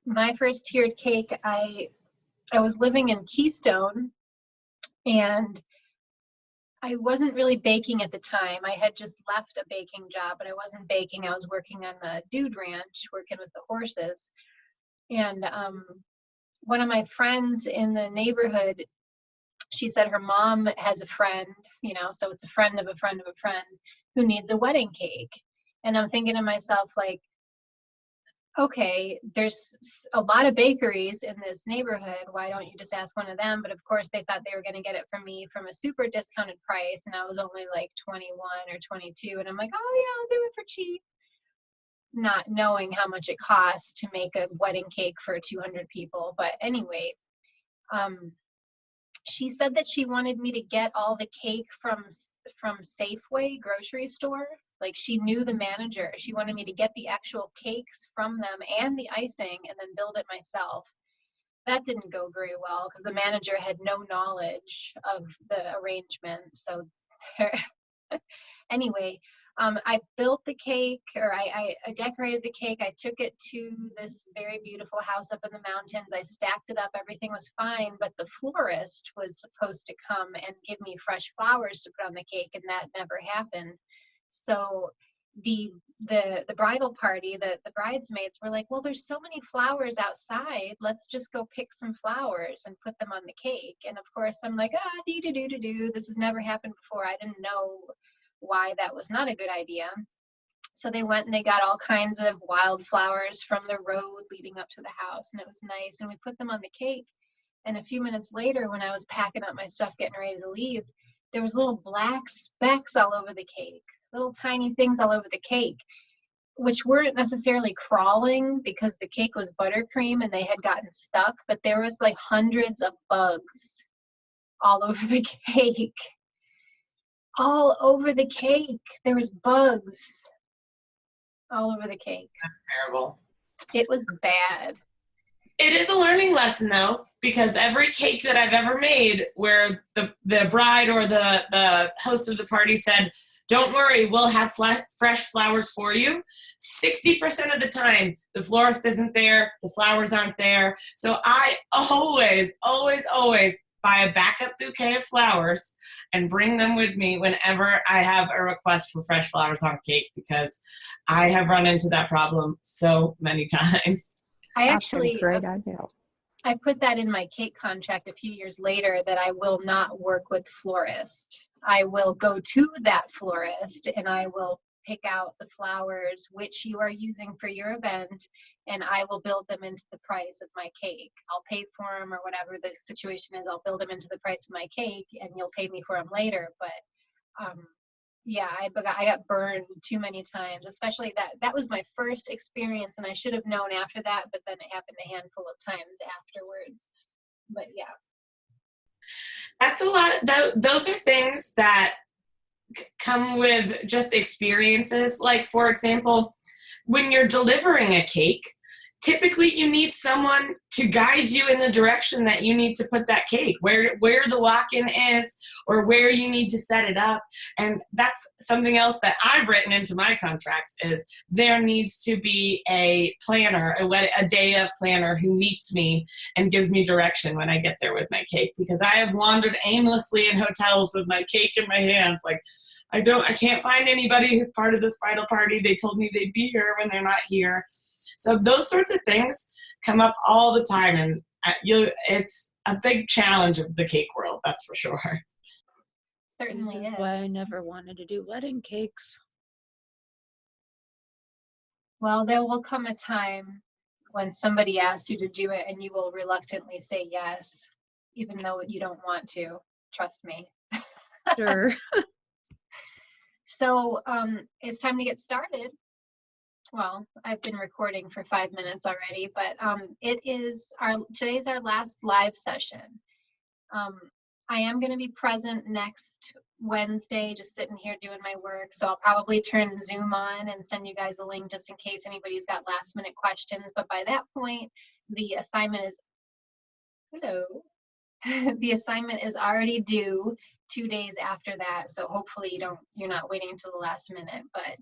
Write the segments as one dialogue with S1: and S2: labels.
S1: My first tiered cake, I was living in Keystone, and I wasn't really baking at the time. I had just left a baking job, but I wasn't baking. I was working on the dude ranch, working with the horses. And one of my friends in the neighborhood, she said her mom has a friend, so it's a friend of a friend of a friend who needs a wedding cake. And I'm thinking to myself, like, okay, there's a lot of bakeries in this neighborhood. Why don't you just ask one of them? But of course, they thought they were going to get it from me from a super discounted price. And I was only like 21 or 22. And I'm like, oh, yeah, I'll do it for cheap. Not knowing how much it costs to make a wedding cake for 200 people. But anyway, she said that she wanted me to get all the cake from Safeway grocery store. Like, she knew the manager. She wanted me to get the actual cakes from them and the icing and then build it myself. That didn't go very well because the manager had no knowledge of the arrangement. So anyway, I built the cake, or I decorated the cake. I took it to this very beautiful house up in the mountains. I stacked it up. Everything was fine, but the florist was supposed to come and give me fresh flowers to put on the cake, and that never happened. So the bridal party, the bridesmaids were like, well, there's so many flowers outside. Let's just go pick some flowers and put them on the cake. And of course, I'm like, dee-doo-doo-doo-doo. This has never happened before. I didn't know why that was not a good idea. So they went and they got all kinds of wildflowers from the road leading up to the house, and it was nice. And we put them on the cake. And a few minutes later, when I was packing up my stuff, getting ready to leave, there was little black specks all over the cake, little tiny things all over the cake, which weren't necessarily crawling because the cake was buttercream and they had gotten stuck, but there was like hundreds of bugs all over the cake. All over the cake. There was bugs all over the cake.
S2: That's terrible.
S1: It was bad.
S2: It is a learning lesson, though, because every cake that I've ever made where the bride or the host of the party said, don't worry, we'll have fresh flowers for you, 60% of the time, the florist isn't there, the flowers aren't there. So I always, always, always buy a backup bouquet of flowers and bring them with me whenever I have a request for fresh flowers on cake, because I have run into that problem so many times.
S1: I actually,
S3: great idea.
S1: I put that in my cake contract a few years later that I will not work with florist. I will go to that florist and I will pick out the flowers which you are using for your event, and I will build them into the price of my cake. I'll pay for them, or whatever the situation is, I'll build them into the price of my cake and you'll pay me for them later. But yeah, I got burned too many times, especially that was my first experience, and I should have known after that, but then it happened a handful of times afterwards. But yeah.
S2: That's a lot. Those are things that come with just experiences. Like, for example, when you're delivering a cake, typically you need someone to guide you in the direction that you need to put that cake, where the walk-in is, or where you need to set it up. And that's something else that I've written into my contracts, is there needs to be a planner, a day of planner who meets me and gives me direction when I get there with my cake, because I have wandered aimlessly in hotels with my cake in my hands, like, I can't find anybody who's part of this bridal party. They told me they'd be here when they're not here. So those sorts of things come up all the time, and it's a big challenge of the cake world, that's for sure.
S1: Certainly is.
S4: Why I never wanted to do wedding cakes.
S1: Well, there will come a time when somebody asks you to do it and you will reluctantly say yes, even though you don't want to. Trust me.
S4: Sure.
S1: So it's time to get started. Well, I've been recording for 5 minutes already, but today's our last live session. I am going to be present next Wednesday, just sitting here doing my work. So I'll probably turn Zoom on and send you guys a link just in case anybody's got last minute questions. But by that point, the assignment is, the assignment is already due 2 days after that. So hopefully you're not waiting until the last minute. But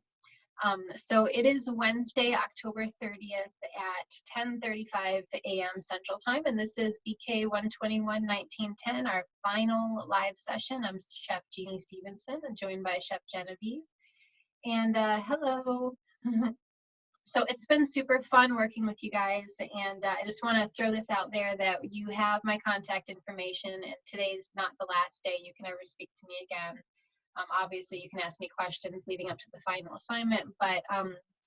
S1: So it is Wednesday, October 30th at 10:35 a.m. Central Time, and this is BK121-1910, our final live session. I'm Chef Jeannie Stevenson, and joined by Chef Genevieve. And hello. So it's been super fun working with you guys, and I just want to throw this out there that you have my contact information, and today's not the last day you can ever speak to me again. Obviously, you can ask me questions leading up to the final assignment, but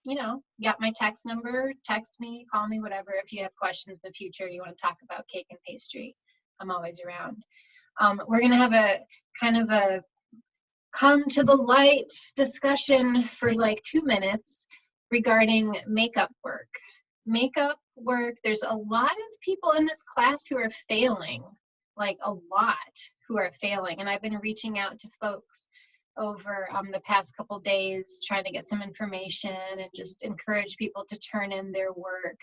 S1: you know, you got my text number, text me, call me, whatever. If you have questions in the future, you want to talk about cake and pastry, I'm always around. We're going to have a kind of a come to the light discussion for like 2 minutes regarding makeup work. Makeup work, there's a lot of people in this class who are failing, like a lot who are failing. And I've been reaching out to folks over the past couple days, trying to get some information and just encourage people to turn in their work.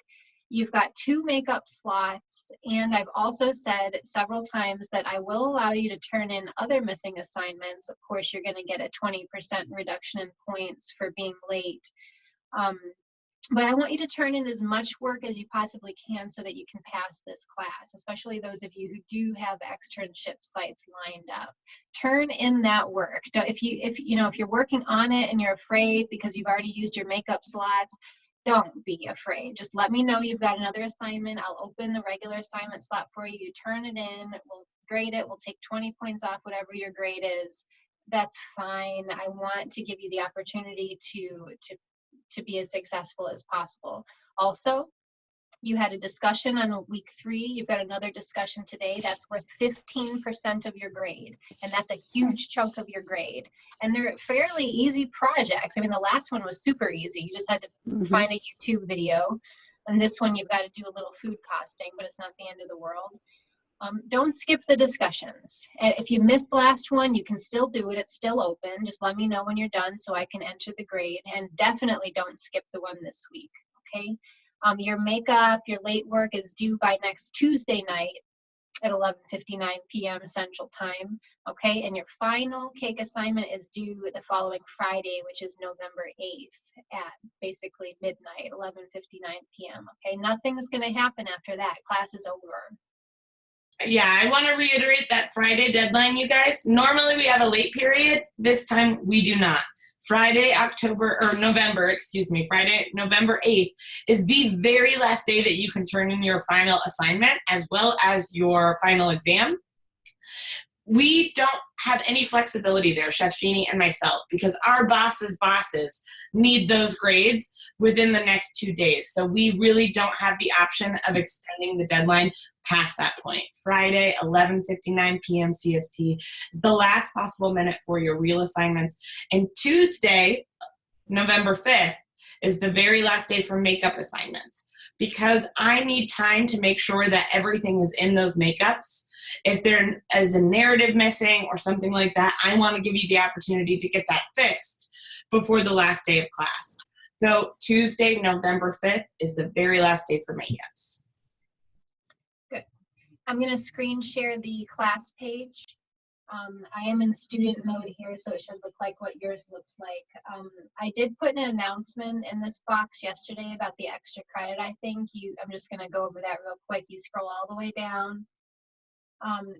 S1: You've got 2 makeup slots, and I've also said several times that I will allow you to turn in other missing assignments. Of course, you're going to get a 20% reduction in points for being late. But I want you to turn in as much work as you possibly can so that you can pass this class, especially those of you who do have externship sites lined up. Turn in that work. If you're working on it and you're afraid because you've already used your makeup slots, don't be afraid. Just let me know you've got another assignment. I'll open the regular assignment slot for you. You turn it in, we'll grade it, we'll take 20 points off whatever your grade is. That's fine. I want to give you the opportunity to be as successful as possible. Also, you had a discussion on week 3. You've got another discussion today. That's worth 15% of your grade, and that's a huge chunk of your grade. And they're fairly easy projects. I mean, the last one was super easy. You just had to find a YouTube video, and this one you've got to do a little food costing, but it's not the end of the world. Don't skip the discussions. And if you missed the last one, you can still do it. It's still open. Just let me know when you're done so I can enter the grade. And definitely don't skip the one this week, okay? Your makeup, your late work is due by next Tuesday night at 11:59 p.m. Central Time, okay? And your final cake assignment is due the following Friday, which is November 8th at basically midnight, 11:59 p.m., okay? Nothing's going to happen after that. Class is over.
S2: Yeah, I want to reiterate that Friday deadline, you guys. Normally we have a late period. This time we do not. Friday, November 8th is the very last day that you can turn in your final assignment as well as your final exam. We don't have any flexibility there, Chef Jeannie and myself, because our bosses' bosses need those grades within the next 2 days. So we really don't have the option of extending the deadline past that point. Friday, 11:59 p.m. CST is the last possible minute for your real assignments. And Tuesday, November 5th, is the very last day for makeup assignments, because I need time to make sure that everything is in those makeups. If there is a narrative missing or something like that, I want to give you the opportunity to get that fixed before the last day of class. So Tuesday, November 5th is the very last day for makeups.
S1: Good. I'm going to screen share the class page. I am in student mode here, so it should look like what yours looks like. I did put an announcement in this box yesterday about the extra credit, I think. I'm just going to go over that real quick. You scroll all the way down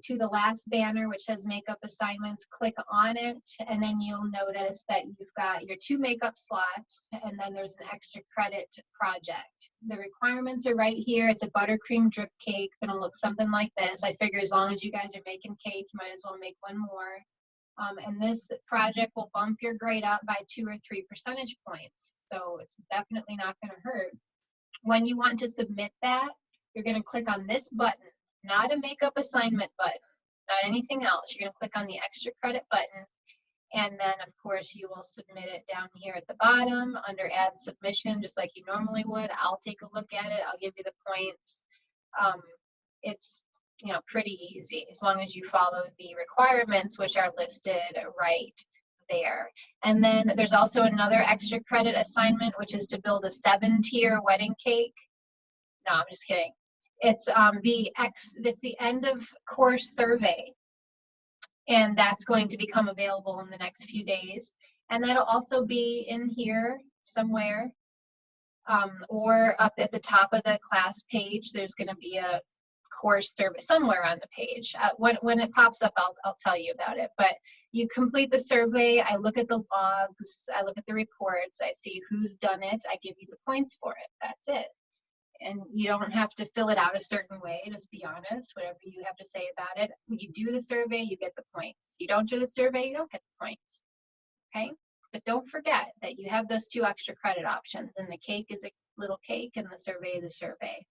S1: to the last banner, which says makeup assignments. Click on it, and then you'll notice that you've got your 2 makeup slots, and then there's an extra credit project. The requirements are right here. It's a buttercream drip cake. Gonna look something like this. I figure as long as you guys are making cake, you might as well make one more. And this project will bump your grade up by 2 or 3 percentage points. So it's definitely not gonna hurt. When you want to submit that, you're gonna click on this button. Not a makeup assignment button, not anything else. You're going to click on the extra credit button, and then of course you will submit it down here at the bottom under add submission, just like you normally would. I'll take a look at it. I'll give you the points. It's pretty easy as long as you follow the requirements, which are listed right there. And then there's also another extra credit assignment, which is to build a 7-tier wedding cake. No, I'm just kidding. It's the end of course survey, and that's going to become available in the next few days. And that'll also be in here somewhere, or up at the top of the class page, there's going to be a course survey somewhere on the page. When it pops up, I'll tell you about it. But you complete the survey. I look at the logs. I look at the reports. I see who's done it. I give you the points for it. That's it. And you don't have to fill it out a certain way. Just be honest. Whatever you have to say about it. When you do the survey, you get the points. You don't do the survey, you don't get the points. Okay? But don't forget that you have those 2 extra credit options, and the cake is a little cake and the survey is a survey.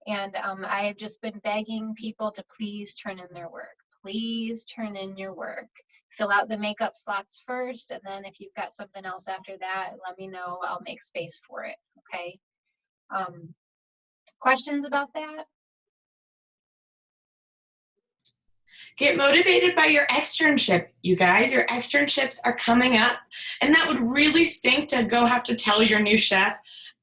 S1: And I've just been begging people to please turn in their work. Please turn in your work. Fill out the makeup slots first, and then if you've got something else after that, let me know. I'll make space for it, okay? Questions about that?
S2: Get motivated by your externship, you guys. Your externships are coming up, and that would really stink to go have to tell your new chef,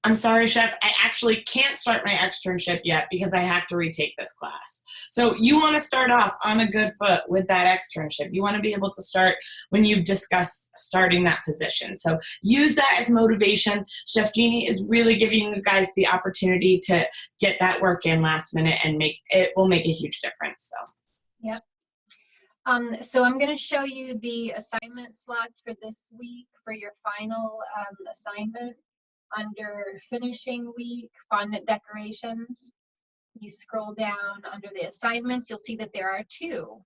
S2: I'm sorry, chef, I actually can't start my externship yet because I have to retake this class. So you want to start off on a good foot with that externship. You want to be able to start when you've discussed starting that position. So use that as motivation. Chef Jeannie is really giving you guys the opportunity to get that work in last minute, and it will make a huge difference. So.
S1: Yep. So I'm going to show you the assignment slots for this week for your final assignment. Under finishing week, fondant decorations, you scroll down under the assignments, you'll see that there are 2.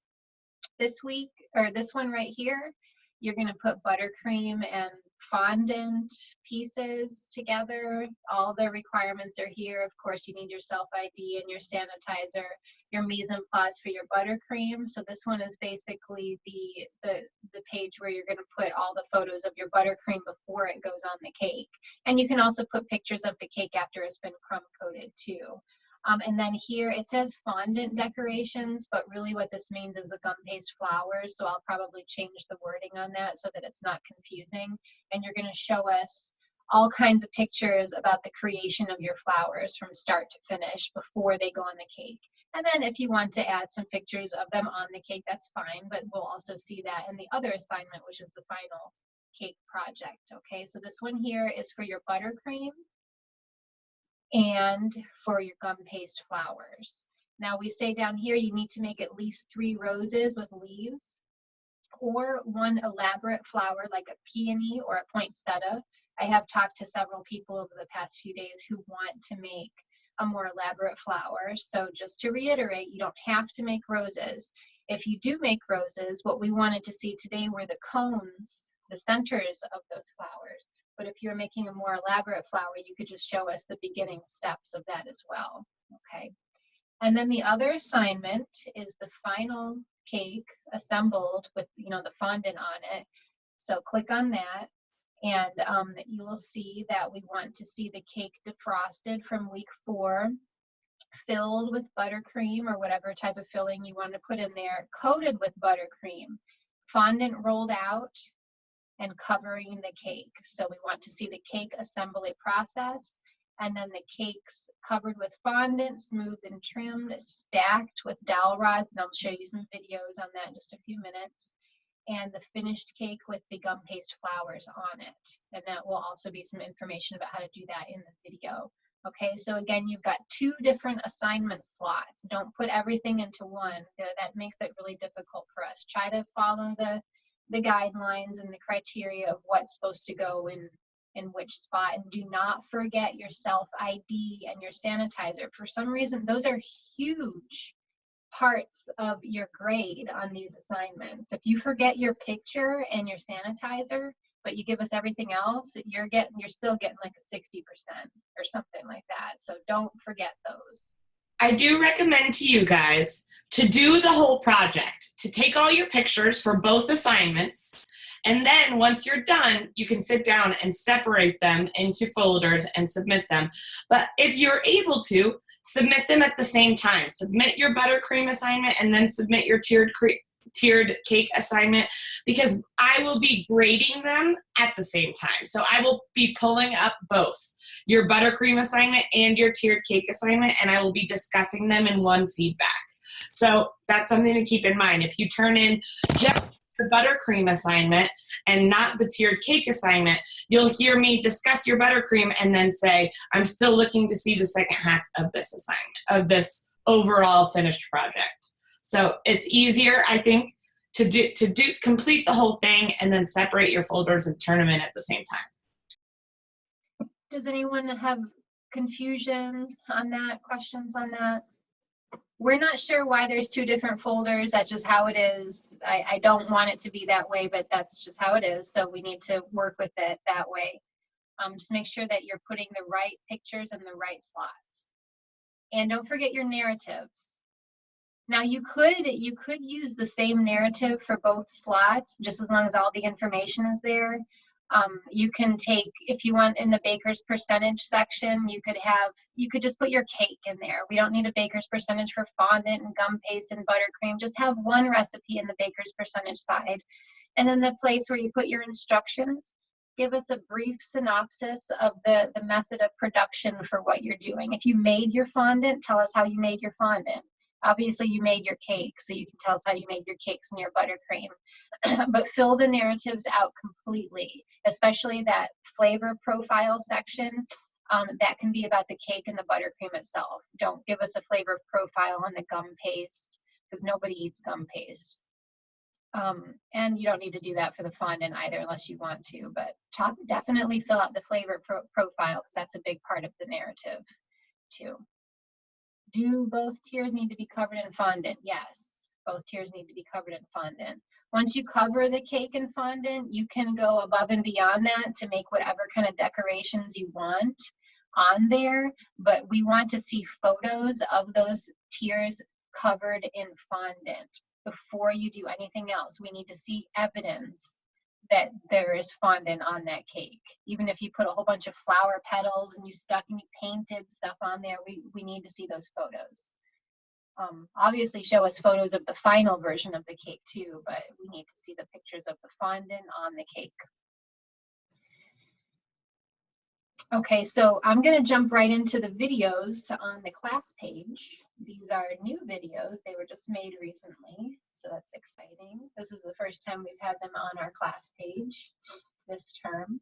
S1: This week, or this one right here, you're going to put buttercream and fondant pieces together. All the requirements are here. Of course, you need your self-ID and your sanitizer, your mise en place for your buttercream. So this one is basically the page where you're going to put all the photos of your buttercream before it goes on the cake. And you can also put pictures of the cake after it's been crumb coated too. And then here it says fondant decorations, but really what this means is the gum paste flowers. So I'll probably change the wording on that so that it's not confusing. And you're going to show us all kinds of pictures about the creation of your flowers from start to finish before they go on the cake. And then if you want to add some pictures of them on the cake, that's fine, but we'll also see that in the other assignment, which is the final cake project. Okay, so this one here is for your buttercream and for your gum paste flowers. Now we say down here you need to make at least 3 roses with leaves, or 1 elaborate flower like a peony or a poinsettia. I have talked to several people over the past few days who want to make a more elaborate flower. So just to reiterate, you don't have to make roses. If you do make roses, what we wanted to see today were the cones, the centers of those flowers. But if you're making a more elaborate flower, you could just show us the beginning steps of that as well, okay? And then the other assignment is the final cake assembled with, the fondant on it. So click on that, and you will see that we want to see the cake defrosted from week 4, filled with buttercream or whatever type of filling you want to put in there, coated with buttercream, fondant rolled out, and covering the cake. So we want to see the cake assembly process, and then the cakes covered with fondant, smoothed and trimmed, stacked with dowel rods, and I'll show you some videos on that in just a few minutes, and the finished cake with the gum paste flowers on it. And that will also be some information about how to do that in the video. Okay, so again, you've got 2 different assignment slots. Don't put everything into one. That makes it really difficult for us. Try to follow the guidelines and the criteria of what's supposed to go in which spot, and do not forget your self-ID and your sanitizer. For some reason, those are huge parts of your grade on these assignments. If you forget your picture and your sanitizer, but you give us everything else, you're still getting like a 60% or something like that. So don't forget those.
S2: I do recommend to you guys to do the whole project, to take all your pictures for both assignments, and then once you're done, you can sit down and separate them into folders and submit them. But if you're able to, submit them at the same time. Submit your buttercream assignment and then submit your tiered cake assignment, because I will be grading them at the same time. So I will be pulling up both your buttercream assignment and your tiered cake assignment, and I will be discussing them in one feedback. So that's something to keep in mind. If you turn in just the buttercream assignment and not the tiered cake assignment, you'll hear me discuss your buttercream and then say, I'm still looking to see the second half of this assignment, of this overall finished project. So it's easier, I think, to complete the whole thing and then separate your folders and turn them in at the same time.
S1: Does anyone have confusion on that, questions on that? We're not sure why there's two different folders. That's just how it is. I don't want it to be that way, but that's just how it is. So we need to work with it that way. Just make sure that you're putting the right pictures in the right slots. And don't forget your narratives. Now you could use the same narrative for both slots, just as long as all the information is there. You can take, if you want, in the baker's percentage section, you could just put your cake in there. We don't need a baker's percentage for fondant and gum paste and buttercream. Just have one recipe in the baker's percentage side. And then the place where you put your instructions, give us a brief synopsis of the method of production for what you're doing. If you made your fondant, tell us how you made your fondant. Obviously, you made your cake, so you can tell us how you made your cakes and your buttercream. But fill the narratives out completely, especially that flavor profile section. That can be about the cake and the buttercream itself. Don't give us a flavor profile on the gum paste, because nobody eats gum paste. And you don't need to do that for the fondant either, unless you want to. But definitely fill out the flavor profile, because that's a big part of the narrative, too. Do both tiers need to be covered in fondant? Yes, both tiers need to be covered in fondant. Once you cover the cake in fondant, you can go above and beyond that to make whatever kind of decorations you want on there, but we want to see photos of those tiers covered in fondant before you do anything else. We need to see evidence that there is fondant on that cake. Even if you put a whole bunch of flower petals and you painted stuff on there, we need to see those photos. Obviously show us photos of the final version of the cake too, but we need to see the pictures of the fondant on the cake. Okay, so I'm gonna jump right into the videos on the class page. These are new videos. They were just made recently, so that's exciting. This is the first time we've had them on our class page this term.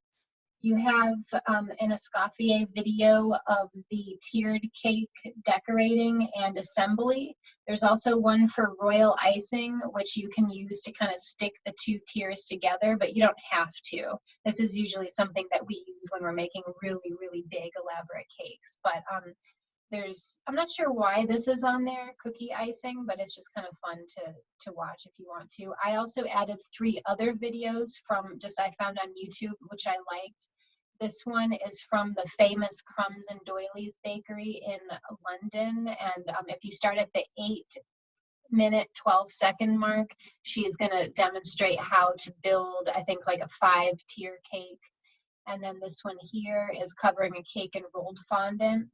S1: You have an Escoffier video of the tiered cake decorating and assembly. There's also one for royal icing, which you can use to kind of stick the two tiers together, but you don't have to. This is usually something that we use when we're making really, really big, elaborate cakes. But I'm not sure why this is on there, cookie icing, but it's just kind of fun to watch if you want to. I also added 3 other videos I found on YouTube, which I liked. This one is from the famous Crumbs and Doilies bakery in London. And if you start at the 8-minute, 12-second mark, she is going to demonstrate how to build, I think, like a 5-tier cake. And then this one here is covering a cake in rolled fondant,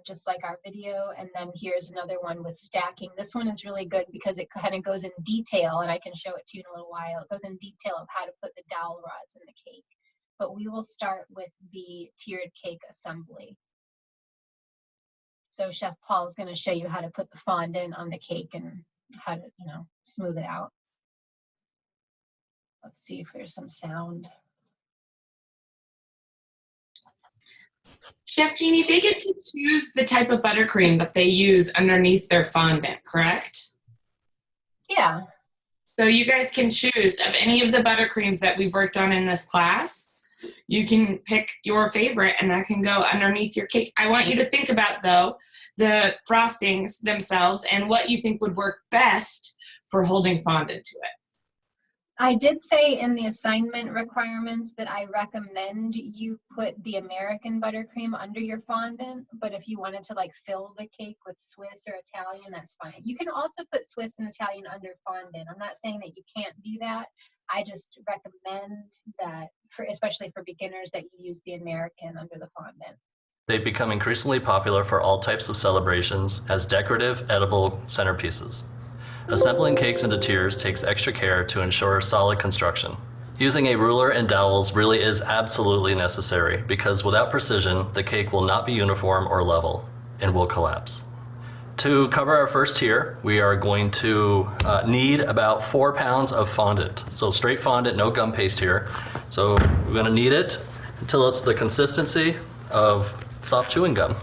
S1: just like our video. And then here's another one with stacking. This one is really good because it kind of goes in detail, and I can show it to you in a little while. It goes in detail of how to put the dowel rods in the cake. But we will start with the tiered cake assembly. So Chef Paul is going to show you how to put the fondant on the cake and how to, smooth it out. Let's see if there's some sound.
S2: Chef Jeannie, they get to choose the type of buttercream that they use underneath their fondant, correct?
S1: Yeah.
S2: So you guys can choose of any of the buttercreams that we've worked on in this class. You can pick your favorite, and that can go underneath your cake. I want you to think about, though, the frostings themselves and what you think would work best for holding fondant to it.
S1: I did say in the assignment requirements that I recommend you put the American buttercream under your fondant, but if you wanted to fill the cake with Swiss or Italian, that's fine. You can also put Swiss and Italian under fondant. I'm not saying that you can't do that. I just recommend that, especially for beginners, that you use the American under the fondant.
S3: They've become increasingly popular for all types of celebrations as decorative, edible centerpieces. Assembling cakes into tiers takes extra care to ensure solid construction. Using a ruler and dowels really is absolutely necessary because without precision, the cake will not be uniform or level and will collapse. to cover our first tier, we are going to need about 4 pounds of fondant. So straight fondant, no gum paste here. So we're gonna knead it until it's the consistency of soft chewing gum.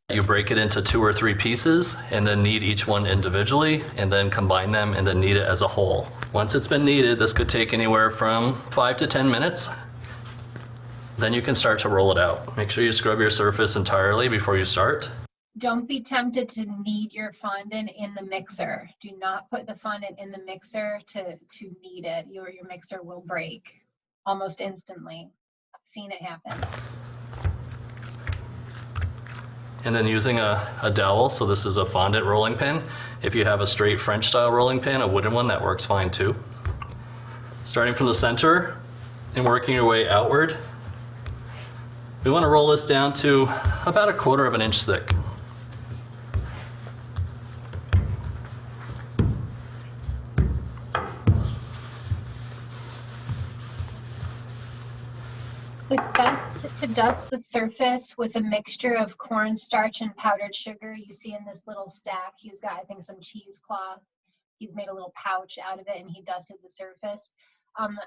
S3: You break it into 2 or 3 pieces and then knead each one individually and then combine them and then knead it as a whole. Once it's been kneaded, this could take anywhere from 5 to 10 minutes. Then you can start to roll it out. Make sure you scrub your surface entirely before you start.
S1: Don't be tempted to knead your fondant in the mixer. Do not put the fondant in the mixer to knead it. Your mixer will break almost instantly. I've seen it happen.
S3: And then using a dowel, so this is a fondant rolling pin. If you have a straight French style rolling pin, a wooden one, that works fine too. Starting from the center and working your way outward. We want to roll this down to about 1/4 inch thick.
S1: It's best to dust the surface with a mixture of cornstarch and powdered sugar. You see in this little sack, he's got, I think, some cheesecloth. He's made a little pouch out of it and he dusted the surface.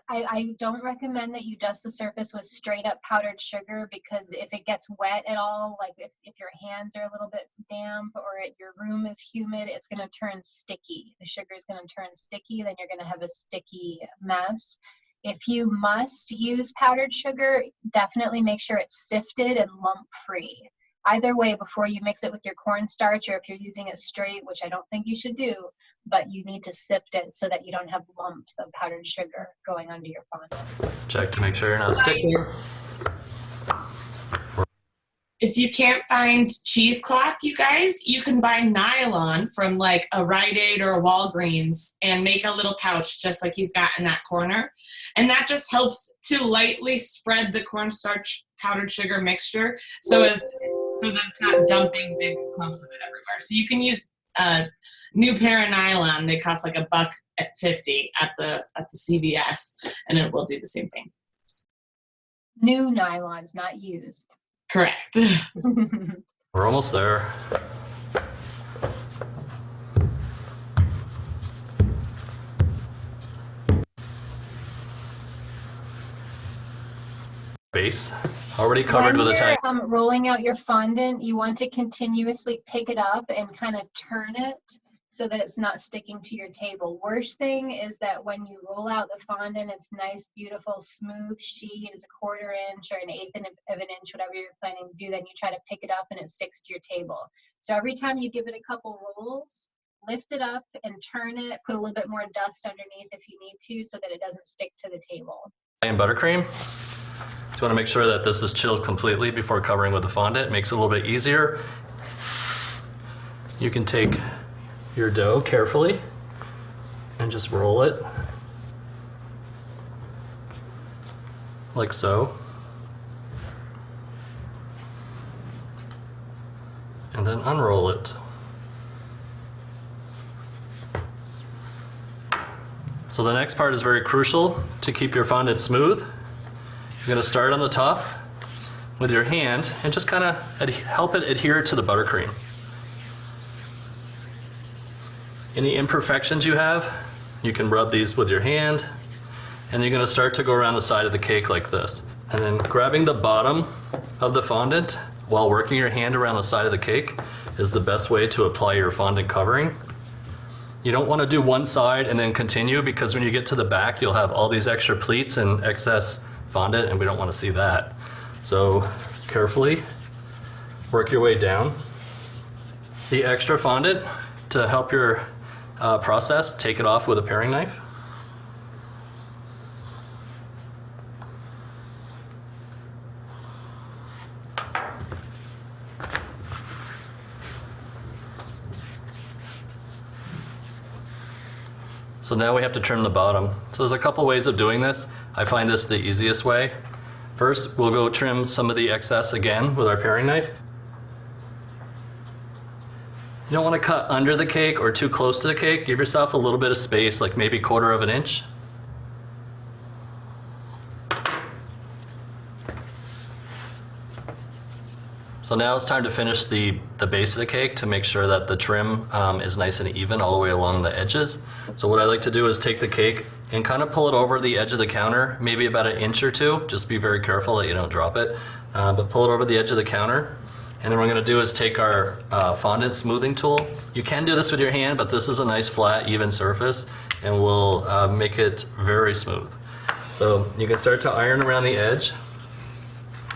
S1: I don't recommend that you dust the surface with straight up powdered sugar, because if it gets wet at all, like if your hands are a little bit damp or your room is humid, it's going to turn sticky. The sugar is going to turn sticky, then you're going to have a sticky mess. If you must use powdered sugar, definitely make sure it's sifted and lump free. Either way, before you mix it with your cornstarch, or if you're using it straight, which I don't think you should do, but you need to sift it so that you don't have lumps of powdered sugar going under your fondant.
S3: Check to make sure you're not sticking.
S2: If you can't find cheesecloth, you guys, you can buy nylon from like a Rite Aid or a Walgreens and make a little pouch just like he's got in that corner. And that just helps to lightly spread the cornstarch powdered sugar mixture so that it's not dumping big clumps of it everywhere. So you can use a new pair of nylon. They cost like $1.50 at the CVS, and it will do the same thing.
S1: New nylons, not used.
S2: Correct.
S3: We're almost there. Base already covered with a tag.
S1: Rolling out your fondant, you want to continuously pick it up and kind of turn it so that it's not sticking to your table. Worst thing is that when you roll out the fondant, it's nice, beautiful, smooth sheet is 1/4 inch or 1/8 of an inch, whatever you're planning to do. Then you try to pick it up and it sticks to your table. So every time you give it a couple rolls, lift it up and turn it, put a little bit more dust underneath if you need to so that it doesn't stick to the table.
S3: And buttercream. Just want to make sure that this is chilled completely before covering with the fondant. It makes it a little bit easier. You can take your dough carefully and just roll it like so, and then unroll it. So the next part is very crucial to keep your fondant smooth. You're going to start on the top with your hand and just kind of help it adhere to the buttercream. Any imperfections you have, you can rub these with your hand, and you're going to start to go around the side of the cake like this. And then grabbing the bottom of the fondant while working your hand around the side of the cake is the best way to apply your fondant covering. You don't want to do one side and then continue, because when you get to the back, you'll have all these extra pleats and excess fondant, and we don't want to see that. So carefully work your way down. The extra fondant, to help your process, take it off with a paring knife. So now we have to trim the bottom. So there's a couple ways of doing this. I find this the easiest way. First, we'll go trim some of the excess again with our paring knife. You don't want to cut under the cake or too close to the cake. Give yourself a little bit of space, like maybe 1/4 inch. So now it's time to finish the base of the cake to make sure that the trim is nice and even all the way along the edges. So what I like to do is take the cake and kind of pull it over the edge of the counter, maybe about an inch or two. Just be very careful that you don't drop it, but pull it over the edge of the counter. And then what we're gonna do is take our fondant smoothing tool. You can do this with your hand, but this is a nice flat, even surface, and will make it very smooth. So you can start to iron around the edge.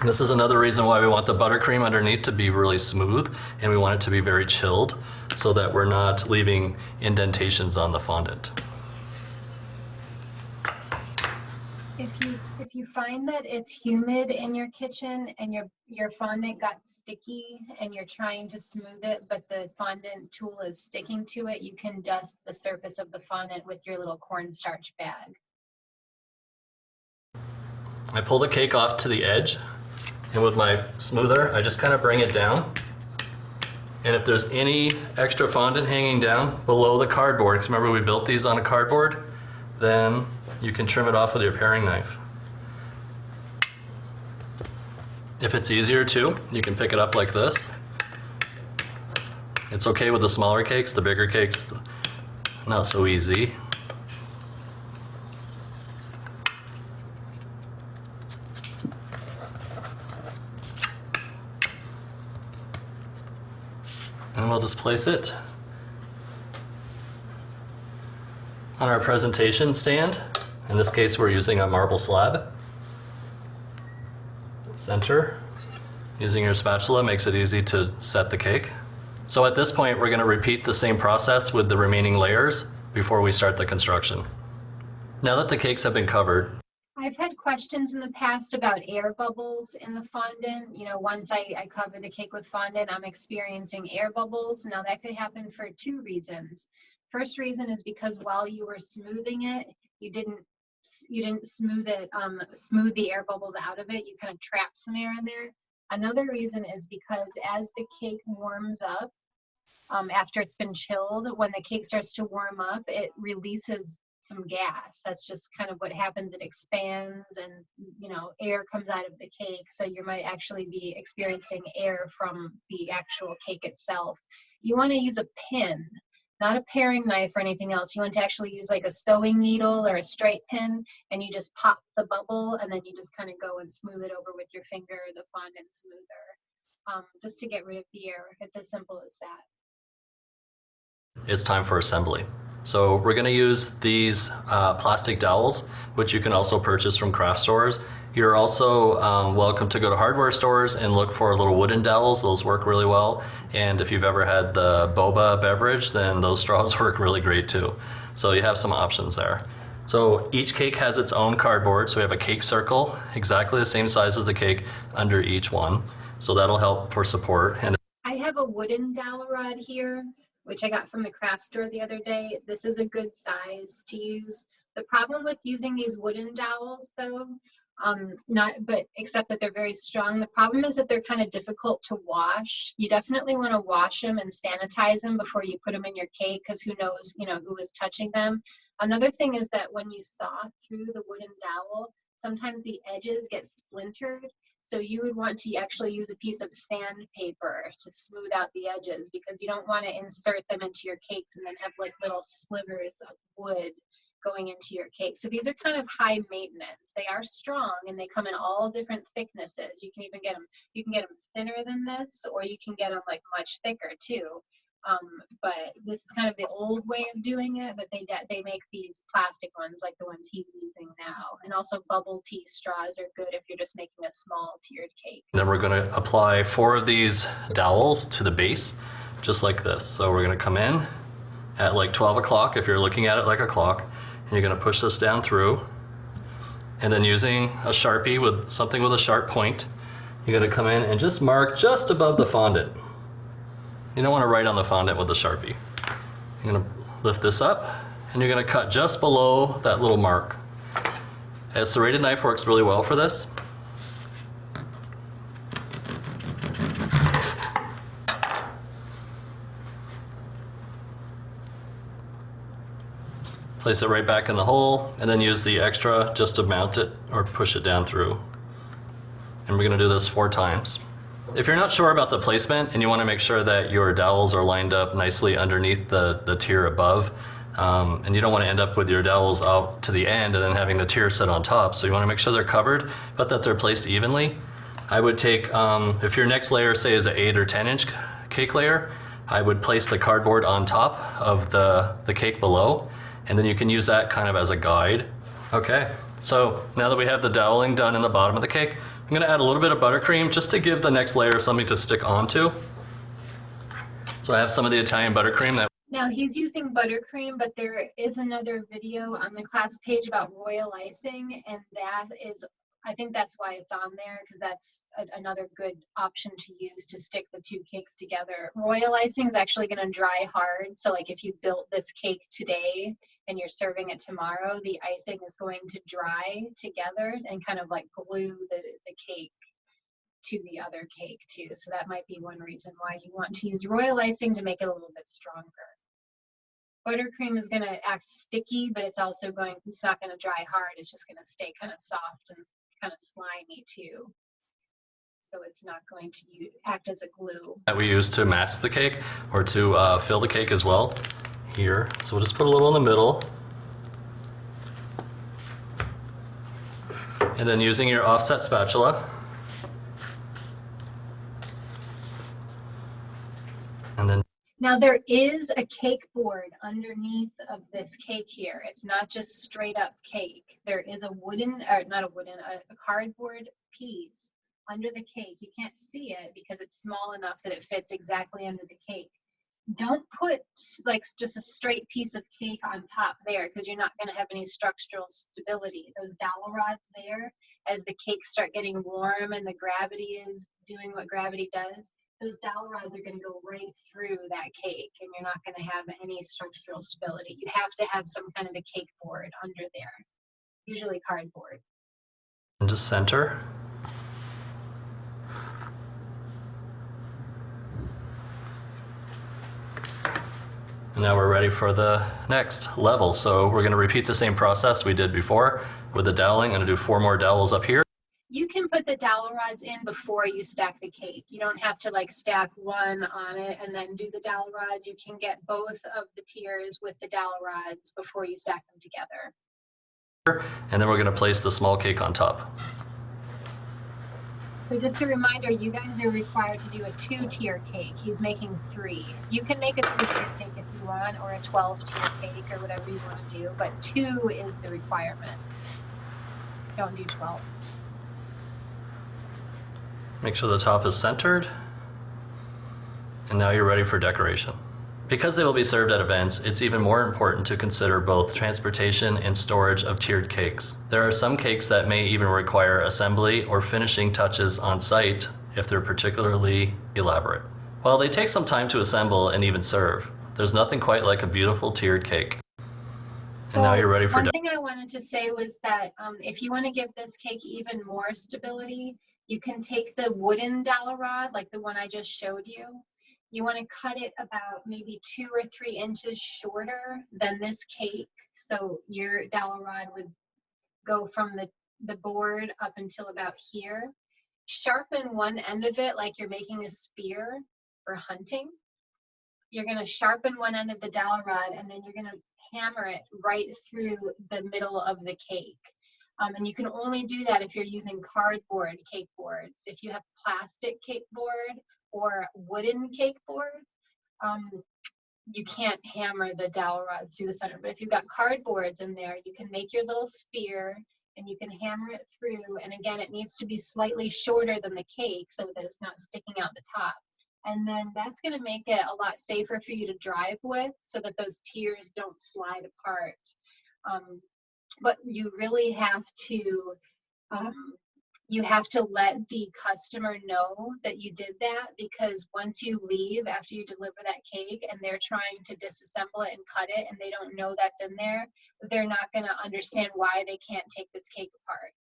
S3: This is another reason why we want the buttercream underneath to be really smooth, and we want it to be very chilled so that we're not leaving indentations on the fondant.
S1: If you find that it's humid in your kitchen and your fondant got sticky and you're trying to smooth it, but the fondant tool is sticking to it, you can dust the surface of the fondant with your little cornstarch bag.
S3: I pull the cake off to the edge, and with my smoother, I just kind of bring it down. And if there's any extra fondant hanging down below the cardboard, because remember we built these on a cardboard, then you can trim it off with your paring knife. If it's easier too, you can pick it up like this. It's okay with the smaller cakes, the bigger cakes, not so easy. And we'll just place it on our presentation stand. In this case, we're using a marble slab. Center. Using your spatula makes it easy to set the cake. So at this point, we're going to repeat the same process with the remaining layers before we start the construction. Now that the cakes have been covered,
S1: I've had questions in the past about air bubbles in the fondant. You know, once I cover the cake with fondant, I'm experiencing air bubbles. Now that could happen for two reasons. First reason is because while you were smoothing it, you didn't smooth it, smooth the air bubbles out of it. You kind of trapped some air in there. Another reason is because as the cake warms up, after it's been chilled, when the cake starts to warm up, it releases some gas. That's just kind of what happens. It expands and, you know, air comes out of the cake. So you might actually be experiencing air from the actual cake itself. You want to use a pin, not a paring knife or anything else. You want to actually use like a sewing needle or a straight pin, and you just pop the bubble and then you just kind of go and smooth it over with your finger, the fondant smoother, just to get rid of the air. It's as simple as that.
S3: it's time for assembly. So we're going to use these plastic dowels, which you can also purchase from craft stores. You're also welcome to go to hardware stores and look for little wooden dowels. Those work really well. And if you've ever had the boba beverage, then those straws work really great too. So you have some options there. So each cake has its own cardboard. So we have a cake circle, exactly the same size as the cake under each one. So that'll help for support. And
S1: I have a wooden dowel rod here, which I got from the craft store the other day. This is a good size to use. The problem with using these wooden dowels though, except that they're very strong. The problem is that they're kind of difficult to wash. You definitely want to wash them and sanitize them before you put them in your cake, because who knows, who is touching them. Another thing is that when you saw through the wooden dowel, sometimes the edges get splintered. So you would want to actually use a piece of sandpaper to smooth out the edges, because you don't want to insert them into your cakes and then have like little slivers of wood going into your cake. So these are kind of high maintenance. They are strong and they come in all different thicknesses. You can even get them thinner than this, or you can get them like much thicker too. But this is kind of the old way of doing it, but they make these plastic ones like the ones he's using now. And also bubble tea straws are good if you're just making a small tiered cake.
S3: then we're going to apply 4 of these dowels to the base, just like this. So we're going to come in at like 12 o'clock if you're looking at it like a clock, and you're going to push this down through. And then using a Sharpie with something with a sharp point, you're going to come in and just mark just above the fondant. You don't want to write on the fondant with the Sharpie. You're going to lift this up and you're going to cut just below that little mark. A serrated knife works really well for this. Place it right back in the hole and then use the extra just to mount it or push it down through. And we're going to do this 4 times. If you're not sure about the placement and you want to make sure that your dowels are lined up nicely underneath the tier above, and you don't want to end up with your dowels out to the end and then having the tier sit on top, so you want to make sure they're covered but that they're placed evenly. I would take, if your next layer say is an 8 or 10 inch cake layer, I would place the cardboard on top of the cake below, and then you can use that kind of as a guide. Okay, so now that we have the doweling done in the bottom of the cake, I'm gonna add a little bit of buttercream just to give the next layer something to stick onto. So I have some of the Italian buttercream that.
S1: Now he's using buttercream, but there is another video on the class page about royal icing, and that is, I think that's why it's on there, because that's another good option to use to stick the two cakes together. Royal icing is actually going to dry hard, so like if you built this cake today and you're serving it tomorrow, the icing is going to dry together and kind of like glue the cake to the other cake too. So that might be one reason why you want to use royal icing, to make it a little bit stronger. Buttercream is going to act sticky, but it's also it's not going to dry hard. It's just going to stay kind of soft and kind of slimy too. So it's not going to act as a glue.
S3: That we use to mask the cake or to fill the cake as well here. So we'll just put a little in the middle. And then using your offset spatula. And then
S1: now there is a cake board underneath of this cake here. It's not just straight up cake. There is a a cardboard piece under the cake. You can't see it because it's small enough that it fits exactly under the cake. Don't put like just a straight piece of cake on top there, because you're not going to have any structural stability. Those dowel rods there, as the cakes start getting warm and the gravity is doing what gravity does, those dowel rods are going to go right through that cake, and you're not going to have any structural stability. You have to have some kind of a cake board under there, usually cardboard.
S3: And just center. And now we're ready for the next level. So we're going to repeat the same process we did before with the doweling. I'm going to do 4 more dowels up here.
S1: You can put the dowel rods in before you stack the cake. You don't have to like stack one on it and then do the dowel rods. You can get both of the tiers with the dowel rods before you stack them together.
S3: And then we're going to place the small cake on top.
S1: So just a reminder, you guys are required to do a 2-tier cake. He's making 3. You can make a 3-tier cake if you want, or a 12-tier cake, or whatever you want to do, but 2 is the requirement. Don't do 12.
S3: Make sure the top is centered. And now you're ready for decoration. Because they will be served at events, it's even more important to consider both transportation and storage of tiered cakes. There are some cakes that may even require assembly or finishing touches on site if they're particularly elaborate. While they take some time to assemble and even serve, there's nothing quite like a beautiful tiered cake. And now you're ready for
S1: one thing I wanted to say was that if you want to give this cake even more stability, you can take the wooden dowel rod, like the one I just showed you. You want to cut it about maybe 2 or 3 inches shorter than this cake. So your dowel rod would go from the board up until about here. Sharpen one end of it like you're making a spear for hunting. You're going to sharpen one end of the dowel rod, and then you're going to hammer it right through the middle of the cake. And you can only do that if you're using cardboard cake boards. If you have plastic cake board or wooden cake board, you can't hammer the dowel rod through the center. But if you've got cardboards in there, you can make your little spear and you can hammer it through. And again, it needs to be slightly shorter than the cake so that it's not sticking out the top. And then that's going to make it a lot safer for you to drive with, so that those tiers don't slide apart. But you really have to let the customer know that you did that, because once you leave after you deliver that cake and they're trying to disassemble it and cut it and they don't know that's in there, they're not going to understand why they can't take this cake apart.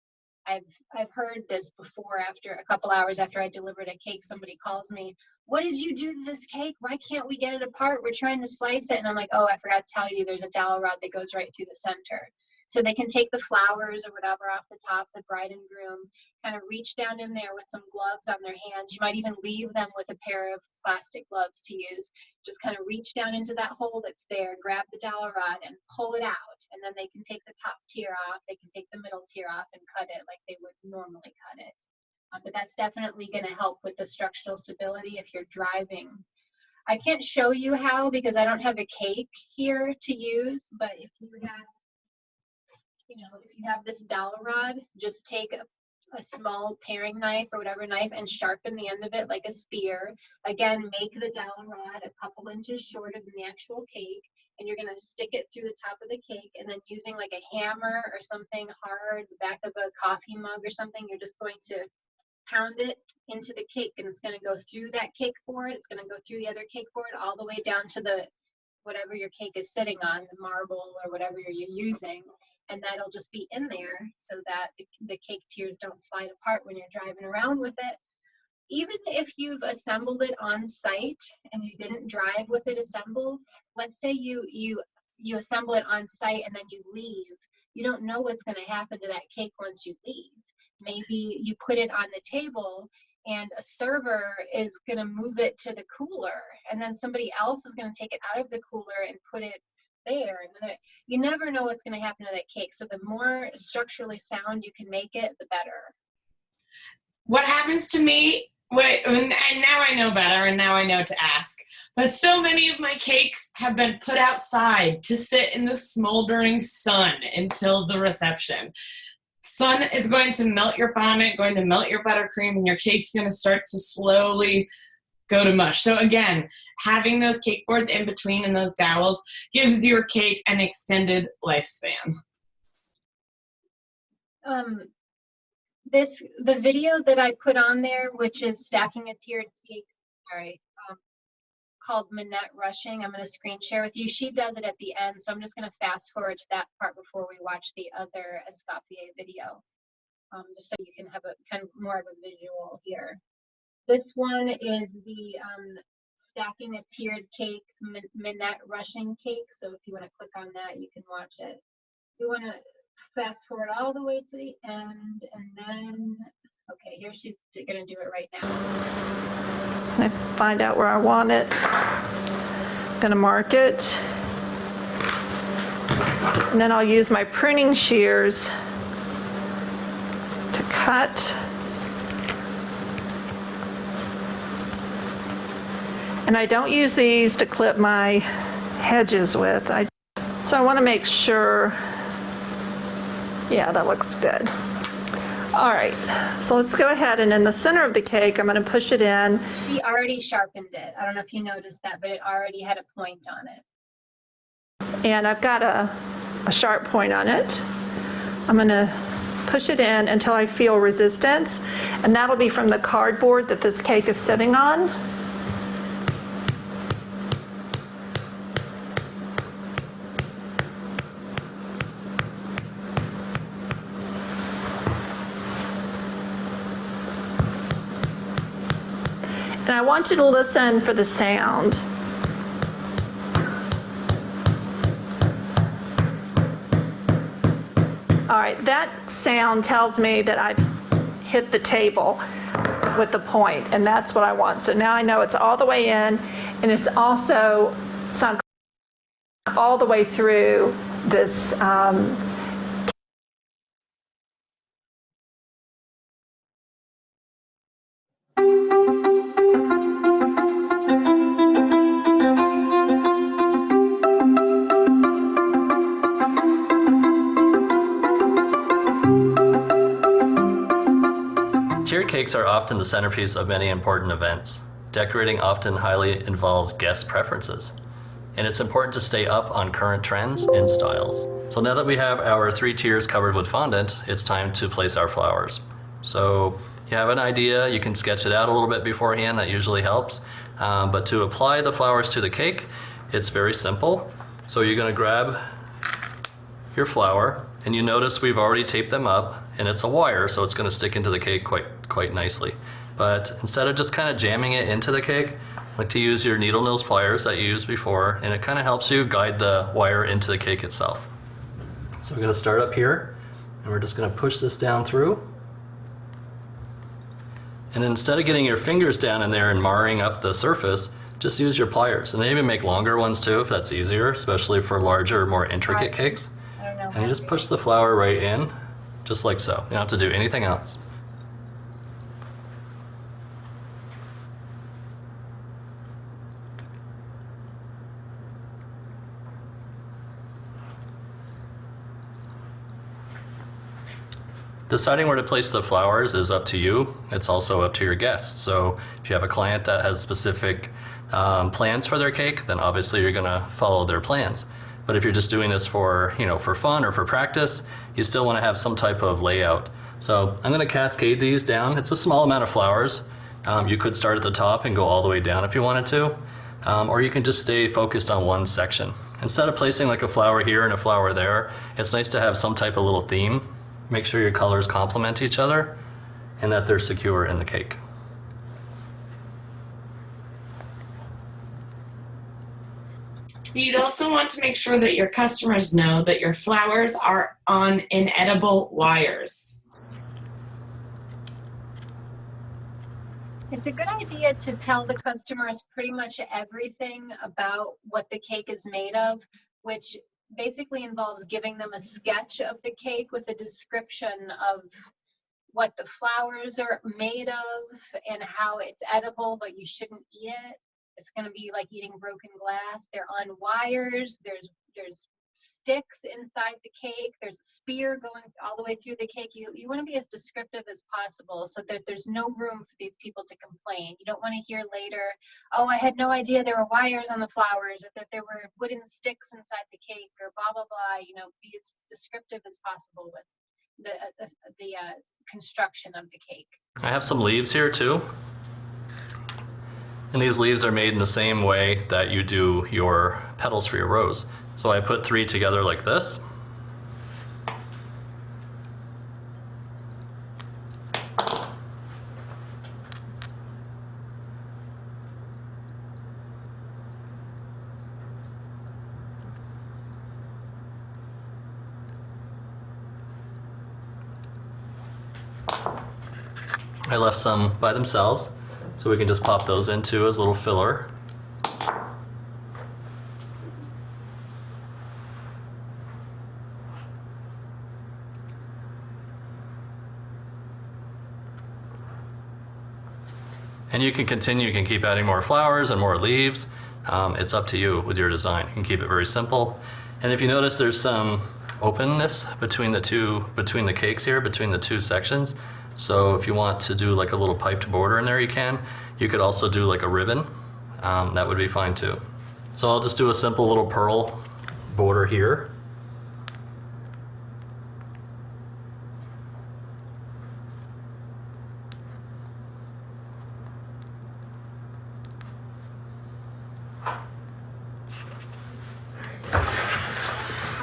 S1: I've heard this before. After a couple hours after I delivered a cake, somebody calls me, "What did you do to this cake? Why can't we get it apart? We're trying to slice it." And I'm like, "Oh, I forgot to tell you, there's a dowel rod that goes right through the center." So they can take the flowers or whatever off the top, the bride and groom, kind of reach down in there with some gloves on their hands. You might even leave them with a pair of plastic gloves to use. Just kind of reach down into that hole that's there, grab the dowel rod and pull it out. And then they can take the top tier off, they can take the middle tier off and cut it like they would normally cut it. But that's definitely going to help with the structural stability if you're driving. I can't show you how because I don't have a cake here to use, but if you have, if you have this dowel rod, just take a small paring knife or whatever knife and sharpen the end of it like a spear. Again, make the dowel rod a couple inches shorter than the actual cake, and you're going to stick it through the top of the cake, and then using like a hammer or something hard, the back of a coffee mug or something, you're just going to pound it into the cake, and it's going to go through that cake board. It's going to go through the other cake board all the way down to the whatever your cake is sitting on, the marble or whatever you're using, and that'll just be in there so that the cake tiers don't slide apart when you're driving around with it. Even if you've assembled it on site and you didn't drive with it assembled, let's say you assemble it on site and then you leave, you don't know what's going to happen to that cake once you leave. Maybe you put it on the table and a server is going to move it to the cooler, and then somebody else is going to take it out of the cooler and put it there. And you never know what's going to happen to that cake. So the more structurally sound you can make it, the better.
S2: What happens to me, and now I know better, and now I know to ask, but so many of my cakes have been put outside to sit in the smoldering sun until the reception. Sun is going to melt your fondant, going to melt your buttercream, and your cake's going to start to slowly go to mush. So again, having those cake boards in between and those dowels gives your cake an extended lifespan.
S1: The video that I put on there, which is stacking a tiered cake, called Minette Rushing, I'm going to screen share with you. She does it at the end, so I'm just going to fast forward to that part before we watch the other Escoffier video, just so you can have a kind of more of a visual here. This one is the stacking a tiered cake, Minette Rushing cake. So if you want to click on that, you can watch it. You want to fast forward all the way to the end, and then, okay, here she's going to do it right now.
S5: I find out where I want it. I'm going to mark it. And then I'll use my pruning shears to cut. And I don't use these to clip my hedges with. So I want to make sure, yeah, that looks good. All right, so let's go ahead, and in the center of the cake, I'm going to push it in.
S1: She already sharpened it. I don't know if you noticed that, but it already had a point on it.
S5: And I've got a sharp point on it. I'm going to push it in until I feel resistance, and that'll be from the cardboard that this cake is sitting on. And I want you to listen for the sound. All right, that sound tells me that I've hit the table with the point, and that's what I want. So now I know it's all the way in, and it's also sunk all the way through this
S3: Tiered cakes are often the centerpiece of many important events. Decorating often highly involves guest preferences, and it's important to stay up on current trends and styles. So now that we have our 3 tiers covered with fondant, it's time to place our flowers. So you have an idea, you can sketch it out a little bit beforehand, that usually helps. But to apply the flowers to the cake, it's very simple. So you're gonna grab your flower, and you notice we've already taped them up, and it's a wire, so it's gonna stick into the cake quite nicely. But instead of just kind of jamming it into the cake, I like to use your needle nose pliers that you used before, and it kind of helps you guide the wire into the cake itself. So we're going to start up here, and we're just going to push this down through. And instead of getting your fingers down in there and marring up the surface, just use your pliers. And they even make longer ones too, if that's easier, especially for larger, more intricate cakes.
S1: I don't know.
S3: And you just push the flour right in, just like so. You don't have to do anything else. Deciding where to place the flowers is up to you. It's also up to your guests. So if you have a client that has specific plans for their cake, then obviously you're gonna follow their plans. But if you're just doing this for, for fun or for practice, you still wanna have some type of layout. So I'm gonna cascade these down. It's a small amount of flowers. You could start at the top and go all the way down if you wanted to. Or you can just stay focused on one section. Instead of placing like a flower here and a flower there, it's nice to have some type of little theme. Make sure your colors complement each other and that they're secure in the cake.
S2: You'd also want to make sure that your customers know that your flowers are on inedible wires.
S1: It's a good idea to tell the customers pretty much everything about what the cake is made of, which basically involves giving them a sketch of the cake with a description of what the flowers are made of and how it's edible, but you shouldn't eat it. It's going to be like eating broken glass. They're on wires. There's sticks inside the cake. There's a spear going all the way through the cake. You want to be as descriptive as possible so that there's no room for these people to complain. You don't want to hear later, oh, I had no idea there were wires on the flowers, or that there were wooden sticks inside the cake, or blah, blah, blah. Be as descriptive as possible with the construction of the cake.
S3: I have some leaves here too. And these leaves are made in the same way that you do your petals for your rose. So I put 3 together like this. I left some by themselves, so we can just pop those into as a little filler. And you can continue, you can keep adding more flowers and more leaves. It's up to you with your design. You can keep it very simple. And if you notice, there's some openness between the cakes here, between the 2 sections. So if you want to do like a little piped border in there, you can. You could also do like a ribbon. That would be fine too. So I'll just do a simple little pearl border here.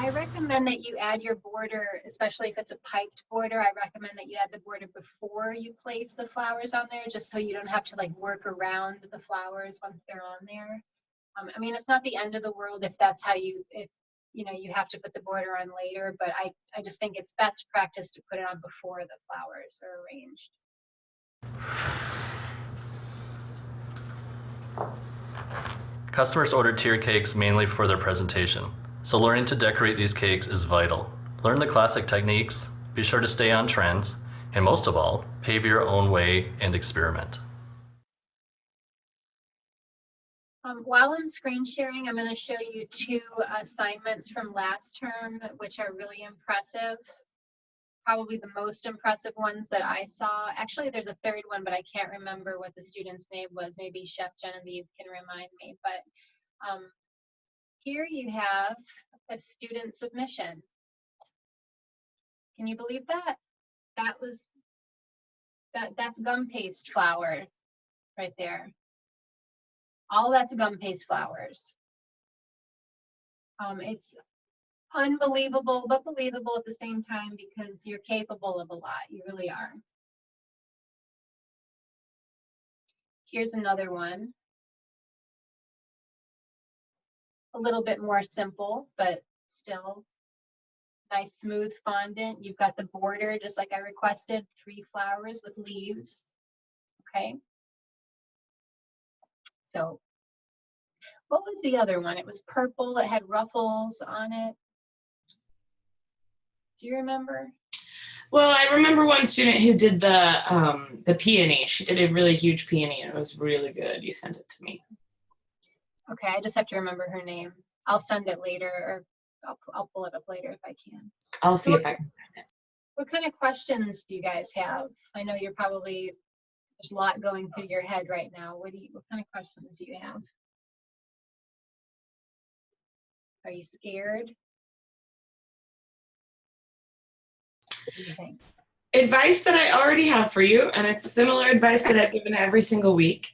S1: I recommend that you add your border, especially if it's a piped border. I recommend that you add the border before you place the flowers on there, just so you don't have to like work around the flowers once they're on there. I mean, it's not the end of the world if that's how you have to put the border on later, but I just think it's best practice to put it on before the flowers are arranged.
S3: Customers order tiered cakes mainly for their presentation, so learning to decorate these cakes is vital. Learn the classic techniques, be sure to stay on trends, and most of all, pave your own way and experiment.
S1: While I'm screen sharing, I'm going to show you 2 assignments from last term, which are really impressive. Probably the most impressive ones that I saw. Actually, there's a 3rd one, but I can't remember what the student's name was. Maybe Chef Genevieve can remind me. But here you have a student submission. Can you believe that? That's gum paste flour right there. All that's gum paste flowers. It's unbelievable, but believable at the same time because you're capable of a lot. You really are. Here's another one. A little bit more simple, but still nice smooth fondant. You've got the border, just like I requested, 3 flowers with leaves. Okay. So what was the other one? It was purple. It had ruffles on it. Do you remember?
S2: Well, I remember one student who did the peony. She did a really huge peony, and it was really good. You sent it to me.
S1: Okay, I just have to remember her name. I'll send it later, or I'll pull it up later if I can.
S2: I'll see if I can find it.
S1: What kind of questions do you guys have? I know you're probably, there's a lot going through your head right now. What kind of questions do you have? Are you scared? What do you think?
S2: Advice that I already have for you, and it's similar advice that I've given every single week.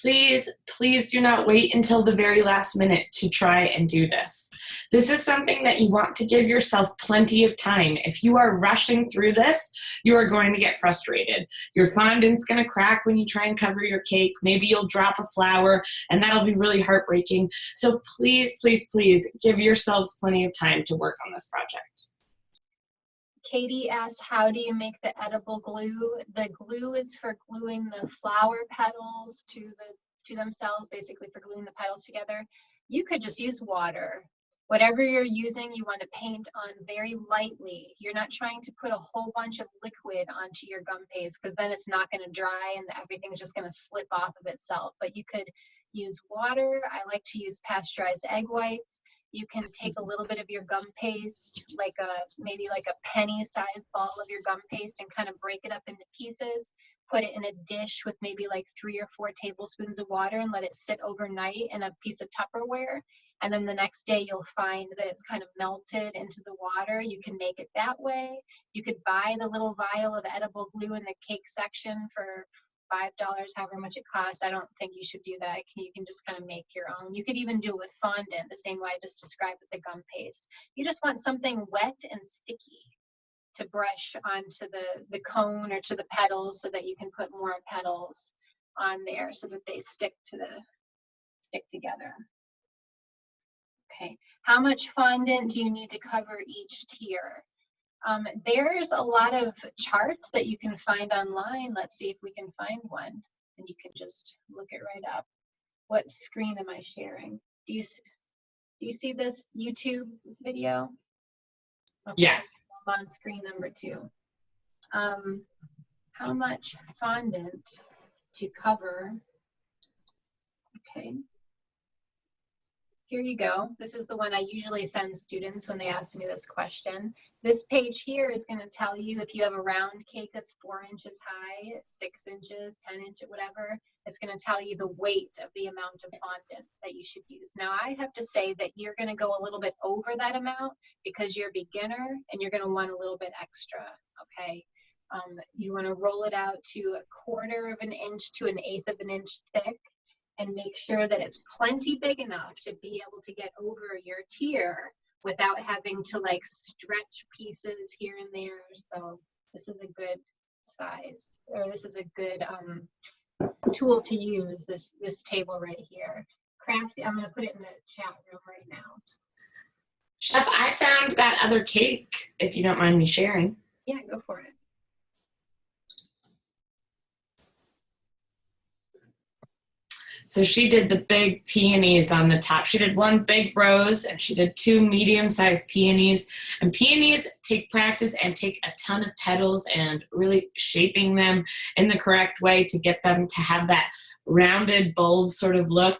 S2: Please, please do not wait until the very last minute to try and do this. This is something that you want to give yourself plenty of time. If you are rushing through this, you are going to get frustrated. Your fondant's going to crack when you try and cover your cake. Maybe you'll drop a flower, and that'll be really heartbreaking. So please, please, please give yourselves plenty of time to work on this project.
S1: Katie asked, how do you make the edible glue? The glue is for gluing the flower petals to themselves, basically for gluing the petals together. You could just use water. Whatever you're using, you want to paint on very lightly. You're not trying to put a whole bunch of liquid onto your gum paste, because then it's not going to dry and everything's just going to slip off of itself. But you could use water. I like to use pasteurized egg whites. You can take a little bit of your gum paste, like maybe like a penny-sized ball of your gum paste, and kind of break it up into pieces. Put it in a dish with maybe like 3 or 4 tablespoons of water and let it sit overnight in a piece of Tupperware. And then the next day you'll find that it's kind of melted into the water. You can make it that way. You could buy the little vial of edible glue in the cake section for $5, however much it costs. I don't think you should do that. You can just kind of make your own. You could even do it with fondant, the same way I just described with the gum paste. You just want something wet and sticky to brush onto the cone or to the petals, so that you can put more petals on there so that they stick together. Okay, how much fondant do you need to cover each tier? There's a lot of charts that you can find online. Let's see if we can find one, and you can just look it right up. What screen am I sharing? Do you see this YouTube video? Okay.
S2: Yes.
S1: On screen number 2. How much fondant to cover? Okay. Here you go. This is the one I usually send students when they ask me this question. This page here is going to tell you if you have a round cake that's 4 inches high, 6 inches, 10 inches, whatever, it's going to tell you the weight of the amount of fondant that you should use. Now, I have to say that you're going to go a little bit over that amount because you're a beginner and you're going to want a little bit extra, okay? You want to roll it out to 1/4 of an inch to 1/8 of an inch thick, and make sure that it's plenty big enough to be able to get over your tier without having to like stretch pieces here and there. So this is a good size, or this is a good tool to use, this table right here. Crafty, I'm going to put it in the chat room right now.
S2: Chef, I found that other cake, if you don't mind me sharing.
S1: Yeah, go for it.
S2: So she did the big peonies on the top. She did 1 big rose, and she did 2 medium-sized peonies. And peonies take practice and take a ton of petals and really shaping them in the correct way to get them to have that rounded bulb sort of look.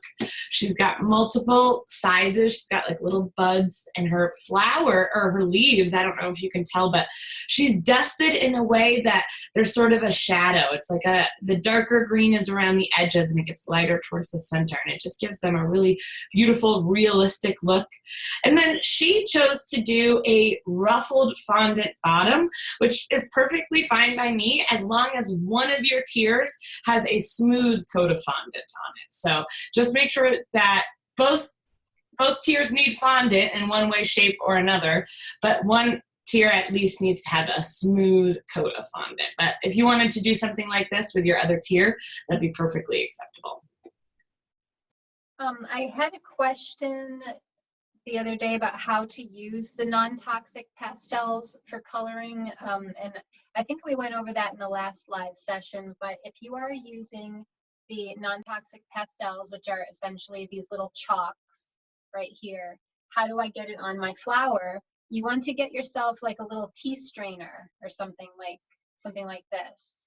S2: She's got multiple sizes. She's got like little buds, and her flower, or her leaves, I don't know if you can tell, but she's dusted in a way that there's sort of a shadow. It's like the darker green is around the edges and it gets lighter towards the center, and it just gives them a really beautiful, realistic look. And then she chose to do a ruffled fondant bottom, which is perfectly fine by me as long as one of your tiers has a smooth coat of fondant on it. So just make sure that both tiers need fondant in one way, shape, or another, but one tier at least needs to have a smooth coat of fondant. But if you wanted to do something like this with your other tier, that'd be perfectly acceptable.
S1: I had a question. the other day about how to use the non-toxic pastels for coloring. And I think we went over that in the last live session, but if you are using the non-toxic pastels, which are essentially these little chalks right here, how do I get it on my flower? You want to get yourself like a little tea strainer or something like this.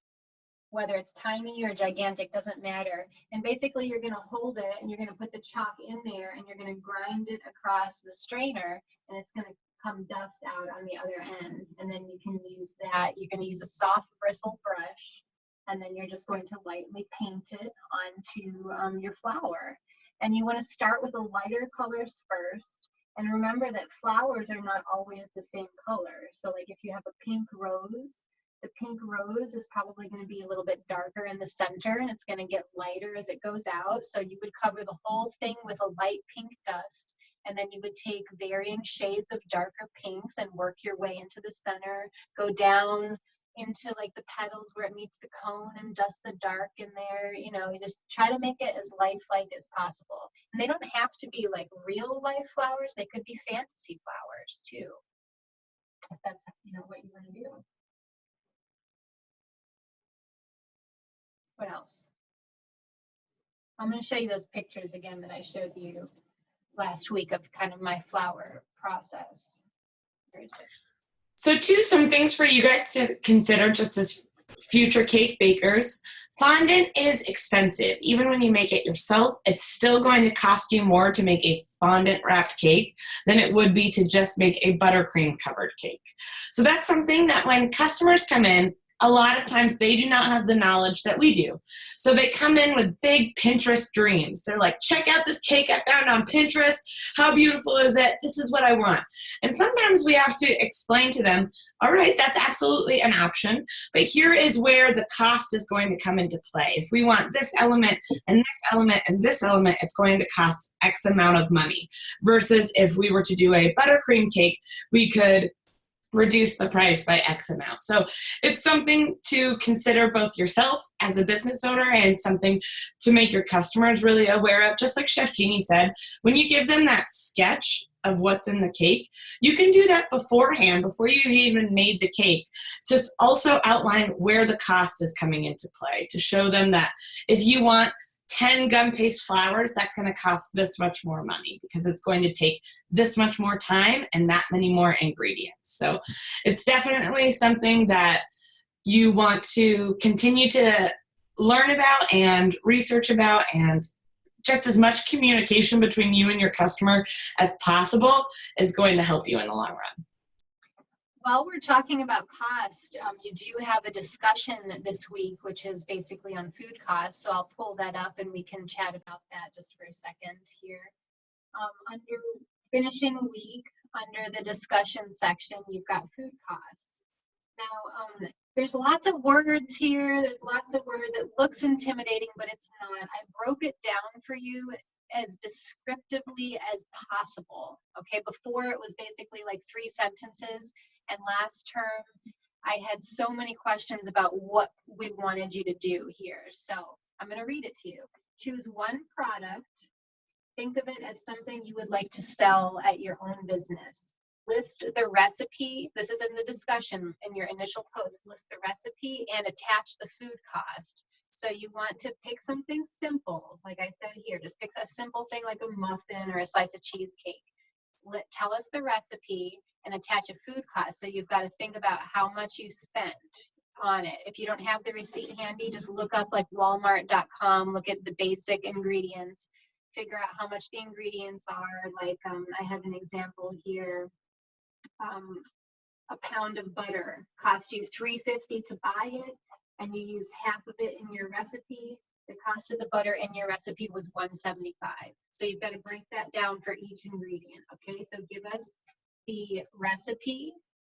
S1: Whether it's tiny or gigantic, doesn't matter. And basically you're gonna hold it and you're gonna put the chalk in there and you're gonna grind it across the strainer, and it's gonna come dust out on the other end. And then you can use that. You're gonna use a soft bristle brush, and then you're just going to lightly paint it onto your flower. And you wanna start with the lighter colors first. And remember that flowers are not always the same color. So like if you have a pink rose, the pink rose is probably going to be a little bit darker in the center, and it's going to get lighter as it goes out. So you would cover the whole thing with a light pink dust, and then you would take varying shades of darker pinks and work your way into the center, go down into like the petals where it meets the cone and dust the dark in there. You know, you just try to make it as lifelike as possible. And they don't have to be like real life flowers. They could be fantasy flowers too, if that's, you know, what you want to do. What else? I'm going to show you those pictures again that I showed you last week of kind of my flower process. Where is it?
S2: So some things for you guys to consider just as future cake bakers. Fondant is expensive. Even when you make it yourself, it's still going to cost you more to make a fondant wrapped cake than it would be to just make a buttercream covered cake. So that's something that when customers come in, a lot of times they do not have the knowledge that we do. So they come in with big Pinterest dreams. They're like, check out this cake I found on Pinterest. How beautiful is it? This is what I want. And sometimes we have to explain to them, all right, that's absolutely an option, but here is where the cost is going to come into play. If we want this element and this element and this element, it's going to cost X amount of money. Versus if we were to do a buttercream cake, we could reduce the price by X amount. So it's something to consider both yourself as a business owner and something to make your customers really aware of. Just like Chef Jeannie said, when you give them that sketch of what's in the cake, you can do that beforehand, before you even made the cake. Just also outline where the cost is coming into play to show them that if you want 10 gum paste flowers, that's going to cost this much more money because it's going to take this much more time and that many more ingredients. So it's definitely something that you want to continue to learn about and research about, and just as much communication between you and your customer as possible is going to help you in the long run.
S1: While we're talking about cost, you do have a discussion this week, which is basically on food costs. So I'll pull that up and we can chat about that just for a second here. Under finishing week, under the discussion section, you've got food costs. Now, there's lots of words here. There's lots of words. It looks intimidating, but it's not. I broke it down for you as descriptively as possible. Okay, before it was basically like 3 sentences. And last term, I had so many questions about what we wanted you to do here. So I'm going to read it to you. Choose one product. Think of it as something you would like to sell at your own business. List the recipe. This is in the discussion in your initial post. List the recipe and attach the food cost. So you want to pick something simple. Like I said here, just pick a simple thing like a muffin or a slice of cheesecake. Tell us the recipe and attach a food cost. So you've got to think about how much you spent on it. If you don't have the receipt handy, just look up like walmart.com, look at the basic ingredients, figure out how much the ingredients are. Like I have an example here. A pound of butter cost you $3.50 to buy it, and you used half of it in your recipe. The cost of the butter in your recipe was $1.75. So you've got to break that down for each ingredient. Okay, so give us the recipe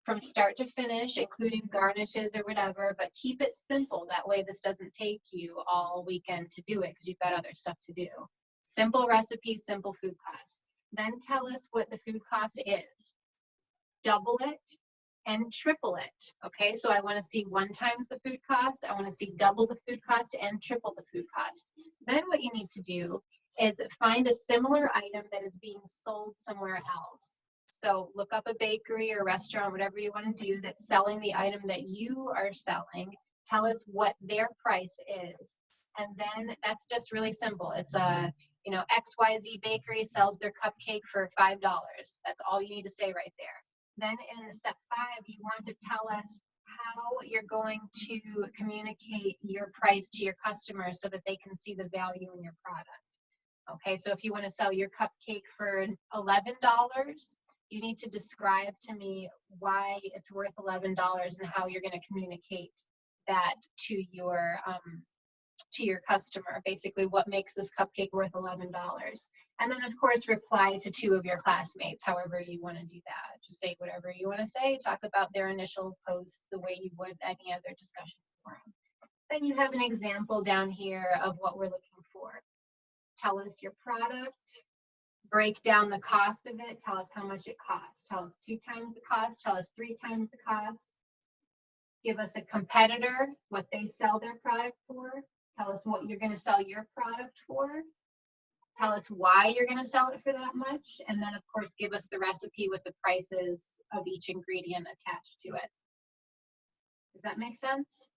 S1: from start to finish, including garnishes or whatever, but keep it simple. That way this doesn't take you all weekend to do it because you've got other stuff to do. Simple recipe, simple food cost. Then tell us what the food cost is. Double it and triple it. Okay, so I want to see 1 times the food cost. I want to see double the food cost and triple the food cost. Then what you need to do is find a similar item that is being sold somewhere else. So look up a bakery or restaurant, whatever you want to do, that's selling the item that you are selling. Tell us what their price is. And then that's just really simple. It's a, you know, XYZ bakery sells their cupcake for $5. That's all you need to say right there. Then in step 5, you want to tell us how you're going to communicate your price to your customers so that they can see the value in your product. Okay, so if you want to sell your cupcake for $11, you need to describe to me why it's worth $11 and how you're going to communicate that to your customer. Basically, what makes this cupcake worth $11? And then, of course, reply to 2 of your classmates, however you want to do that. Just say whatever you want to say. Talk about their initial post the way you would any other discussion forum. Then you have an example down here of what we're looking for. Tell us your product. Break down the cost of it. Tell us how much it costs. Tell us 2 times the cost. Tell us 3 times the cost. Give us a competitor, what they sell their product for. Tell us what you're going to sell your product for. Tell us why you're going to sell it for that much. And then, of course, give us the recipe with the prices of each ingredient attached to it. Does that make sense?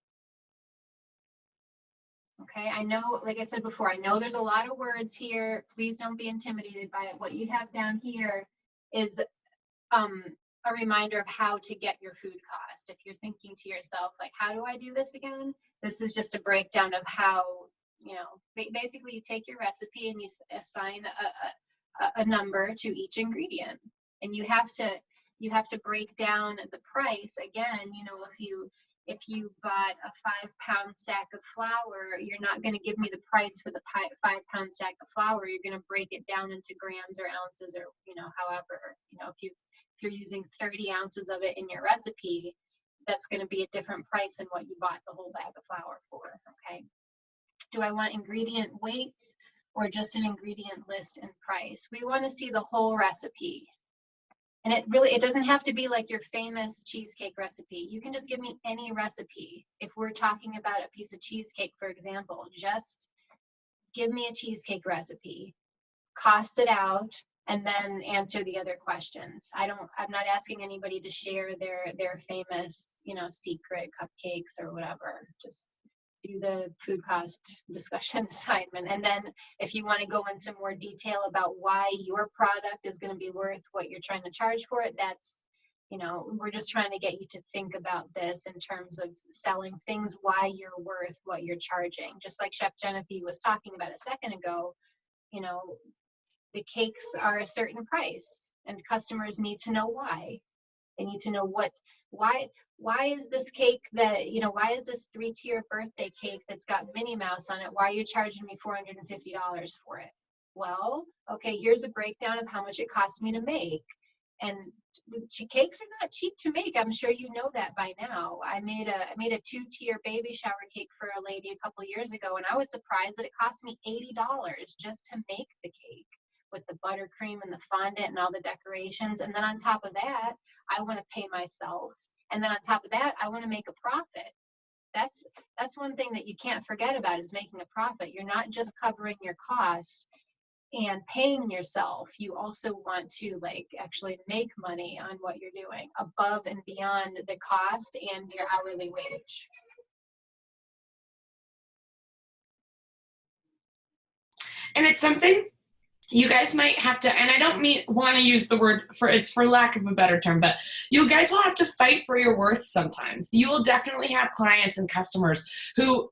S1: Okay, I know, like I said before, I know there's a lot of words here. Please don't be intimidated by it. What you have down here is a reminder of how to get your food cost. If you're thinking to yourself, like, how do I do this again? This is just a breakdown of how, you know, basically you take your recipe and you assign a number to each ingredient. And you have to break down the price. Again, you know, if you bought a 5-pound sack of flour, you're not going to give me the price for the 5-pound sack of flour. You're going to break it down into grams or ounces, or, you know, however, you know, if you're using 30 ounces of it in your recipe, that's going to be a different price than what you bought the whole bag of flour for. Okay. Do I want ingredient weights or just an ingredient list and price? We want to see the whole recipe. And it doesn't have to be like your famous cheesecake recipe. You can just give me any recipe. If we're talking about a piece of cheesecake, for example, just give me a cheesecake recipe, cost it out, and then answer the other questions. I'm not asking anybody to share their famous, you know, secret cupcakes or whatever. Just do the food cost discussion assignment. And then if you want to go into more detail about why your product is going to be worth what you're trying to charge for it, that's, you know, we're just trying to get you to think about this in terms of selling things, why you're worth what you're charging. Just like Chef Genevieve was talking about a second ago, you know, the cakes are a certain price and customers need to know why. They need to know why is this cake that, you know, why is this 3-tier birthday cake that's got Minnie Mouse on it? Why are you charging me $450 for it? Well, okay, here's a breakdown of how much it cost me to make. And the cakes are not cheap to make. I'm sure you know that by now. I made a 2-tier baby shower cake for a lady a couple years ago, and I was surprised that it cost me $80 just to make the cake, with the buttercream and the fondant and all the decorations. And then on top of that, I want to pay myself. And then on top of that, I want to make a profit. That's one thing that you can't forget about, is making a profit. You're not just covering your costs and paying yourself. You also want to, like, actually make money on what you're doing above and beyond the cost and your hourly wage.
S2: And it's something you guys might have to, and I don't want to use the word for lack of a better term, but you guys will have to fight for your worth sometimes. You will definitely have clients and customers who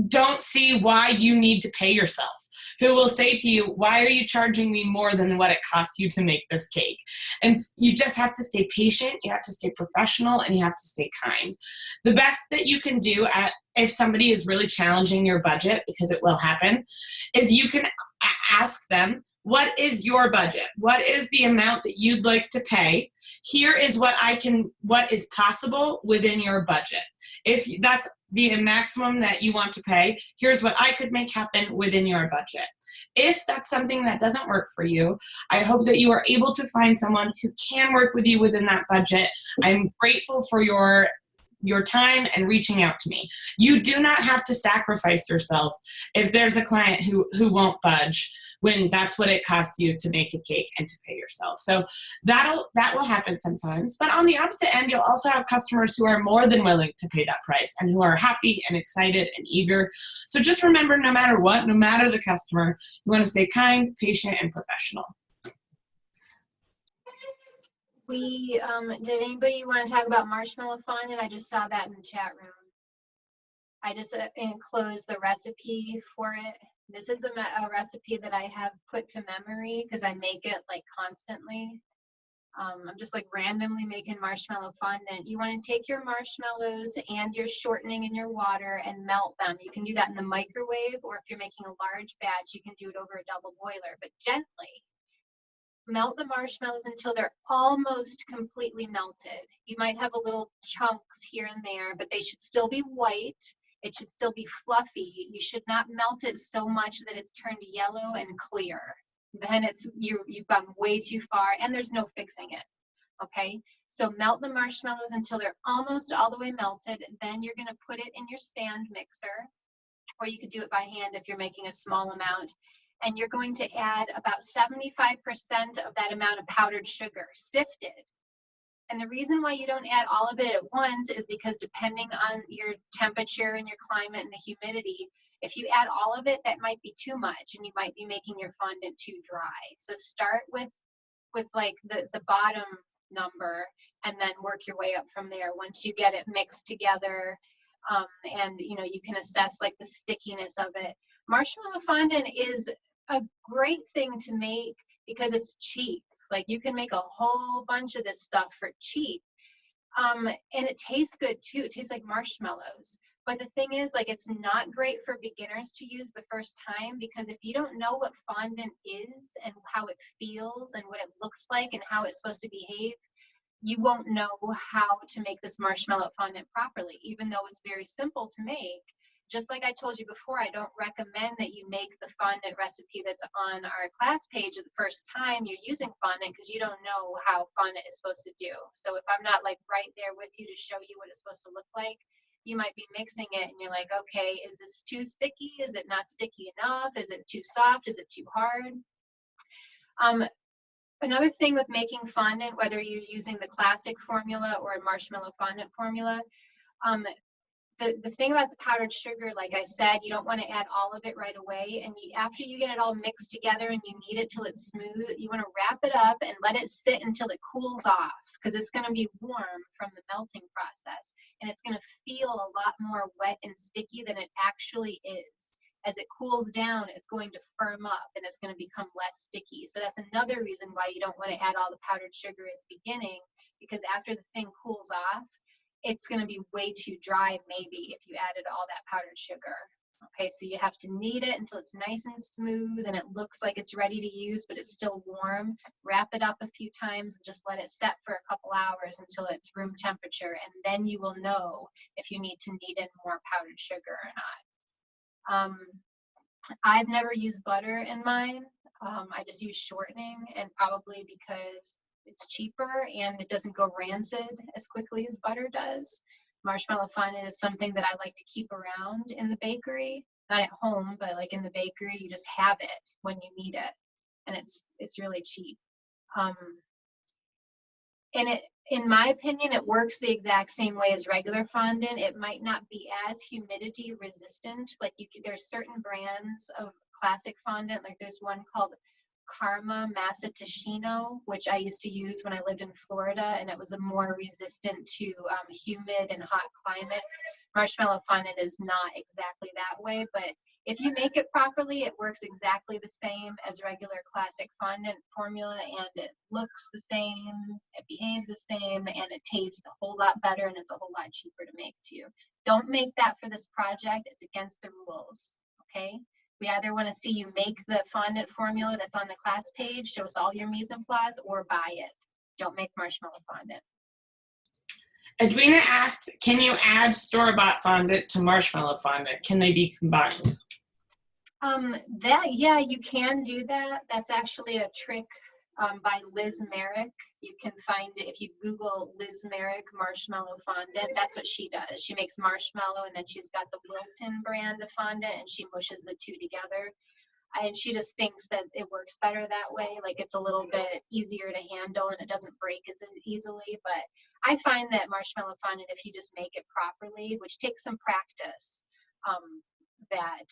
S2: don't see why you need to pay yourself, who will say to you, why are you charging me more than what it costs you to make this cake? And you just have to stay patient, you have to stay professional, and you have to stay kind. The best that you can do if somebody is really challenging your budget, because it will happen, is you can ask them, what is your budget? What is the amount that you'd like to pay? Here is what is possible within your budget. If that's the maximum that you want to pay, here's what I could make happen within your budget. If that's something that doesn't work for you, I hope that you are able to find someone who can work with you within that budget. I'm grateful for your your time and reaching out to me. You do not have to sacrifice yourself if there's a client who won't budge when that's what it costs you to make a cake and to pay yourself. So that will happen sometimes. But on the opposite end, you'll also have customers who are more than willing to pay that price and who are happy and excited and eager. So just remember, no matter what, no matter the customer, you want to stay kind, patient, and professional.
S1: Did anybody want to talk about marshmallow fondant? I just saw that in the chat room. I just enclosed the recipe for it. This is a recipe that I have put to memory because I make it like constantly. I'm just like randomly making marshmallow fondant. You want to take your marshmallows and your shortening in your water and melt them. You can do that in the microwave, or if you're making a large batch, you can do it over a double boiler, but gently. Melt the marshmallows until they're almost completely melted. You might have a little chunks here and there, but they should still be white. It should still be fluffy. You should not melt it so much that it's turned yellow and clear. Then you've gone way too far and there's no fixing it. Okay, so melt the marshmallows until they're almost all the way melted. Then you're going to put it in your stand mixer, or you could do it by hand if you're making a small amount. And you're going to add about 75% of that amount of powdered sugar, sifted. And the reason why you don't add all of it at once is because depending on your temperature and your climate and the humidity, if you add all of it, that might be too much and you might be making your fondant too dry. So start with like the bottom number and then work your way up from there once you get it mixed together. And you can assess like the stickiness of it. Marshmallow fondant is a great thing to make because it's cheap. Like you can make a whole bunch of this stuff for cheap. And it tastes good too. It tastes like marshmallows. But the thing is, like, it's not great for beginners to use the first time, because if you don't know what fondant is and how it feels and what it looks like and how it's supposed to behave, you won't know how to make this marshmallow fondant properly, even though it's very simple to make. Just like I told you before, I don't recommend that you make the fondant recipe that's on our class page the first time you're using fondant, because you don't know how fondant is supposed to do. So if I'm not like right there with you to show you what it's supposed to look like, you might be mixing it and you're like, okay, is this too sticky? Is it not sticky enough? Is it too soft? Is it too hard? Another thing with making fondant, whether you're using the classic formula or a marshmallow fondant formula, the thing about the powdered sugar, like I said, you don't want to add all of it right away. And after you get it all mixed together and you knead it till it's smooth, you want to wrap it up and let it sit until it cools off, because it's going to be warm from the melting process. And it's going to feel a lot more wet and sticky than it actually is. As it cools down, it's going to firm up and it's going to become less sticky. So that's another reason why you don't want to add all the powdered sugar at the beginning, because after the thing cools off, it's going to be way too dry maybe if you added all that powdered sugar. Okay, so you have to knead it until it's nice and smooth and it looks like it's ready to use, but it's still warm. Wrap it up a few times and just let it set for a couple hours until it's room temperature, and then you will know if you need to knead in more powdered sugar or not. I've never used butter in mine. I just use shortening, and probably because it's cheaper and it doesn't go rancid as quickly as butter does. Marshmallow fondant is something that I like to keep around in the bakery, not at home, but like in the bakery, you just have it when you need it, and it's really cheap. And in my opinion, it works the exact same way as regular fondant. It might not be as humidity resistant. Like there's certain brands of classic fondant, like there's one called Karma Massaticino, which I used to use when I lived in Florida, and it was a more resistant to humid and hot climate. Marshmallow fondant is not exactly that way, but if you make it properly, it works exactly the same as regular classic fondant formula, and it looks the same, it behaves the same, and it tastes a whole lot better, and it's a whole lot cheaper to make too. Don't make that for this project. It's against the rules, okay? We either want to see you make the fondant formula that's on the class page, show us all your mise en place, or buy it. Don't make marshmallow fondant.
S2: Edwina asked, can you add store-bought fondant to marshmallow fondant? Can they be combined?
S1: Yeah, you can do that. That's actually a trick by Liz Merrick. You can find it if you Google Liz Merrick marshmallow fondant. That's what she does. She makes marshmallow, and then she's got the Wilton brand of fondant, and she mushes the two together. And she just thinks that it works better that way. Like it's a little bit easier to handle and it doesn't break as easily. But I find that marshmallow fondant, if you just make it properly, which takes some practice, that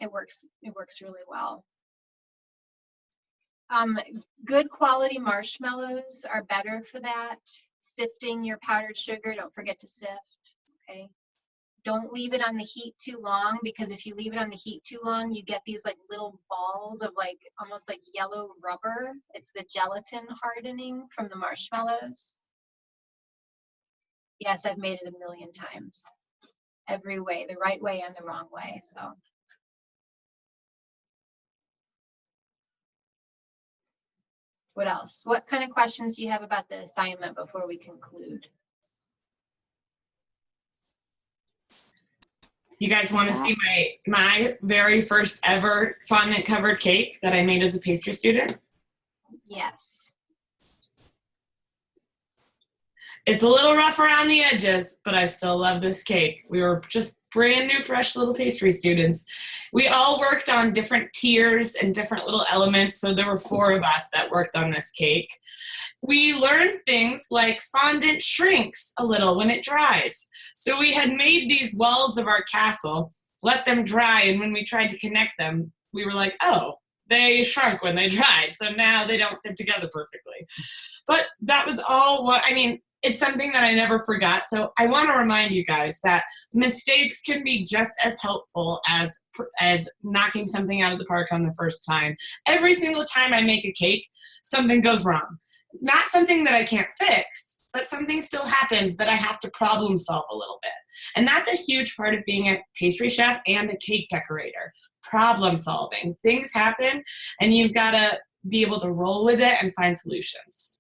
S1: it works really well. Good quality marshmallows are better for that. Sifting your powdered sugar, don't forget to sift, okay? Don't leave it on the heat too long, because if you leave it on the heat too long, you get these like little balls of like almost like yellow rubber. It's the gelatin hardening from the marshmallows. Yes, I've made it a million times. Every way, the right way and the wrong way, so. What else? What kind of questions do you have about the assignment before we conclude?
S2: You guys want to see my very first ever fondant covered cake that I made as a pastry student?
S1: Yes.
S2: It's a little rough around the edges, but I still love this cake. We were just brand new, fresh little pastry students. We all worked on different tiers and different little elements, so there were 4 of us that worked on this cake. We learned things like fondant shrinks a little when it dries. So we had made these walls of our castle, let them dry, and when we tried to connect them, we were like, oh, they shrunk when they dried, so now they don't fit together perfectly. But that was all what, I mean, it's something that I never forgot. So I want to remind you guys that mistakes can be just as helpful as knocking something out of the park on the first time. Every single time I make a cake, something goes wrong. Not something that I can't fix, but something still happens that I have to problem solve a little bit. And that's a huge part of being a pastry chef and a cake decorator. Problem solving. Things happen and you've got to be able to roll with it and find solutions.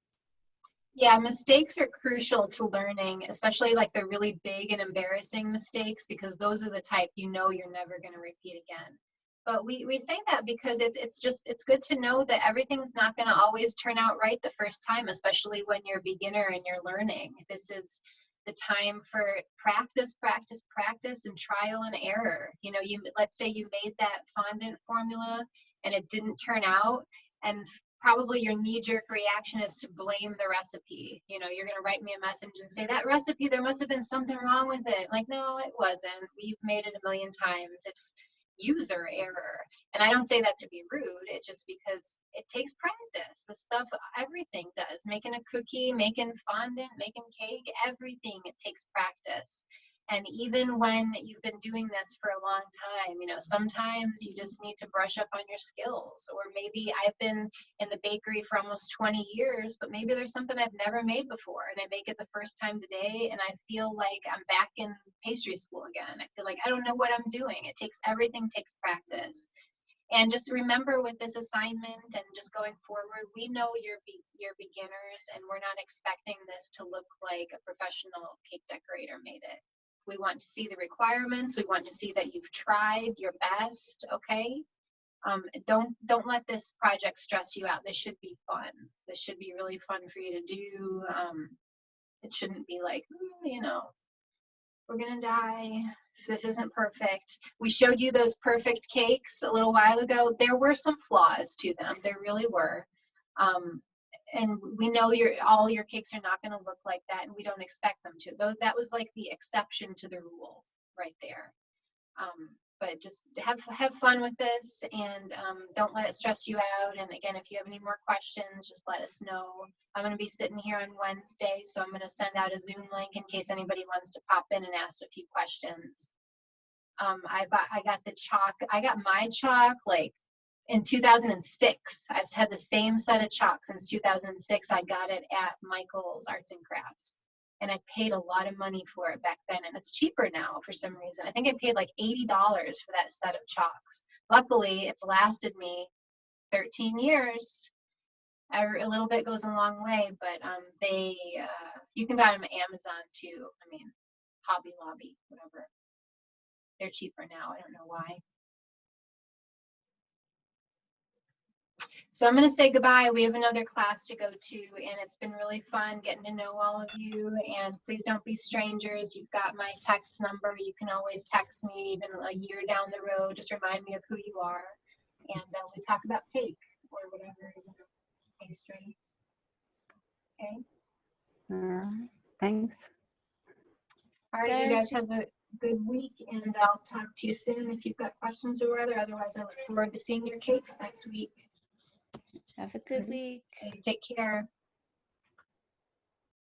S1: Yeah, mistakes are crucial to learning, especially like the really big and embarrassing mistakes, because those are the type you know you're never going to repeat again. But we say that because it's good to know that everything's not going to always turn out right the first time, especially when you're a beginner and you're learning. This is the time for practice, practice, practice, and trial and error. You know, let's say you made that fondant formula and it didn't turn out, and probably your knee-jerk reaction is to blame the recipe. You know, you're going to write me a message and say, that recipe, there must have been something wrong with it. Like, no, it wasn't. We've made it a million times. It's user error. And I don't say that to be rude. It's just because it takes practice. The stuff, everything does. Making a cookie, making fondant, making cake, everything, it takes practice. And even when you've been doing this for a long time, you know, sometimes you just need to brush up on your skills. Or maybe I've been in the bakery for almost 20 years, but maybe there's something I've never made before and I make it the first time today and I feel like I'm back in pastry school again. I feel like I don't know what I'm doing. Everything takes practice. And just remember with this assignment and just going forward, we know you're beginners and we're not expecting this to look like a professional cake decorator made it. We want to see the requirements. We want to see that you've tried your best, okay? Don't let this project stress you out. This should be fun. This should be really fun for you to do. It shouldn't be like, you know, we're gonna die if this isn't perfect. We showed you those perfect cakes a little while ago. There were some flaws to them. There really were. And we know all your cakes are not going to look like that, and we don't expect them to. That was like the exception to the rule right there. But just have fun with this, and don't let it stress you out. And again, if you have any more questions, just let us know. I'm going to be sitting here on Wednesday, so I'm going to send out a Zoom link in case anybody wants to pop in and ask a few questions. I got the chalk. I got my chalk like in 2006. I've had the same set of chalk since 2006. I got it at Michael's Arts and Crafts. And I paid a lot of money for it back then. And it's cheaper now for some reason. I think I paid like $80 for that set of chalks. Luckily, it's lasted me 13 years. A little bit goes a long way, but you can buy them at Amazon too. I mean, Hobby Lobby, whatever. They're cheaper now. I don't know why. So I'm going to say goodbye. We have another class to go to, and it's been really fun getting to know all of you. And please don't be strangers. You've got my text number. You can always text me even a year down the road. Just remind me of who you are. And we talk about cake or whatever, pastry. Okay.
S6: All right. Thanks.
S1: All right, you guys
S4: Guys.
S1: have a good week, and I'll talk to you soon if you've got questions or other. Otherwise, I look forward to seeing your cakes next week.
S4: Have a good week.
S1: Okay, take care.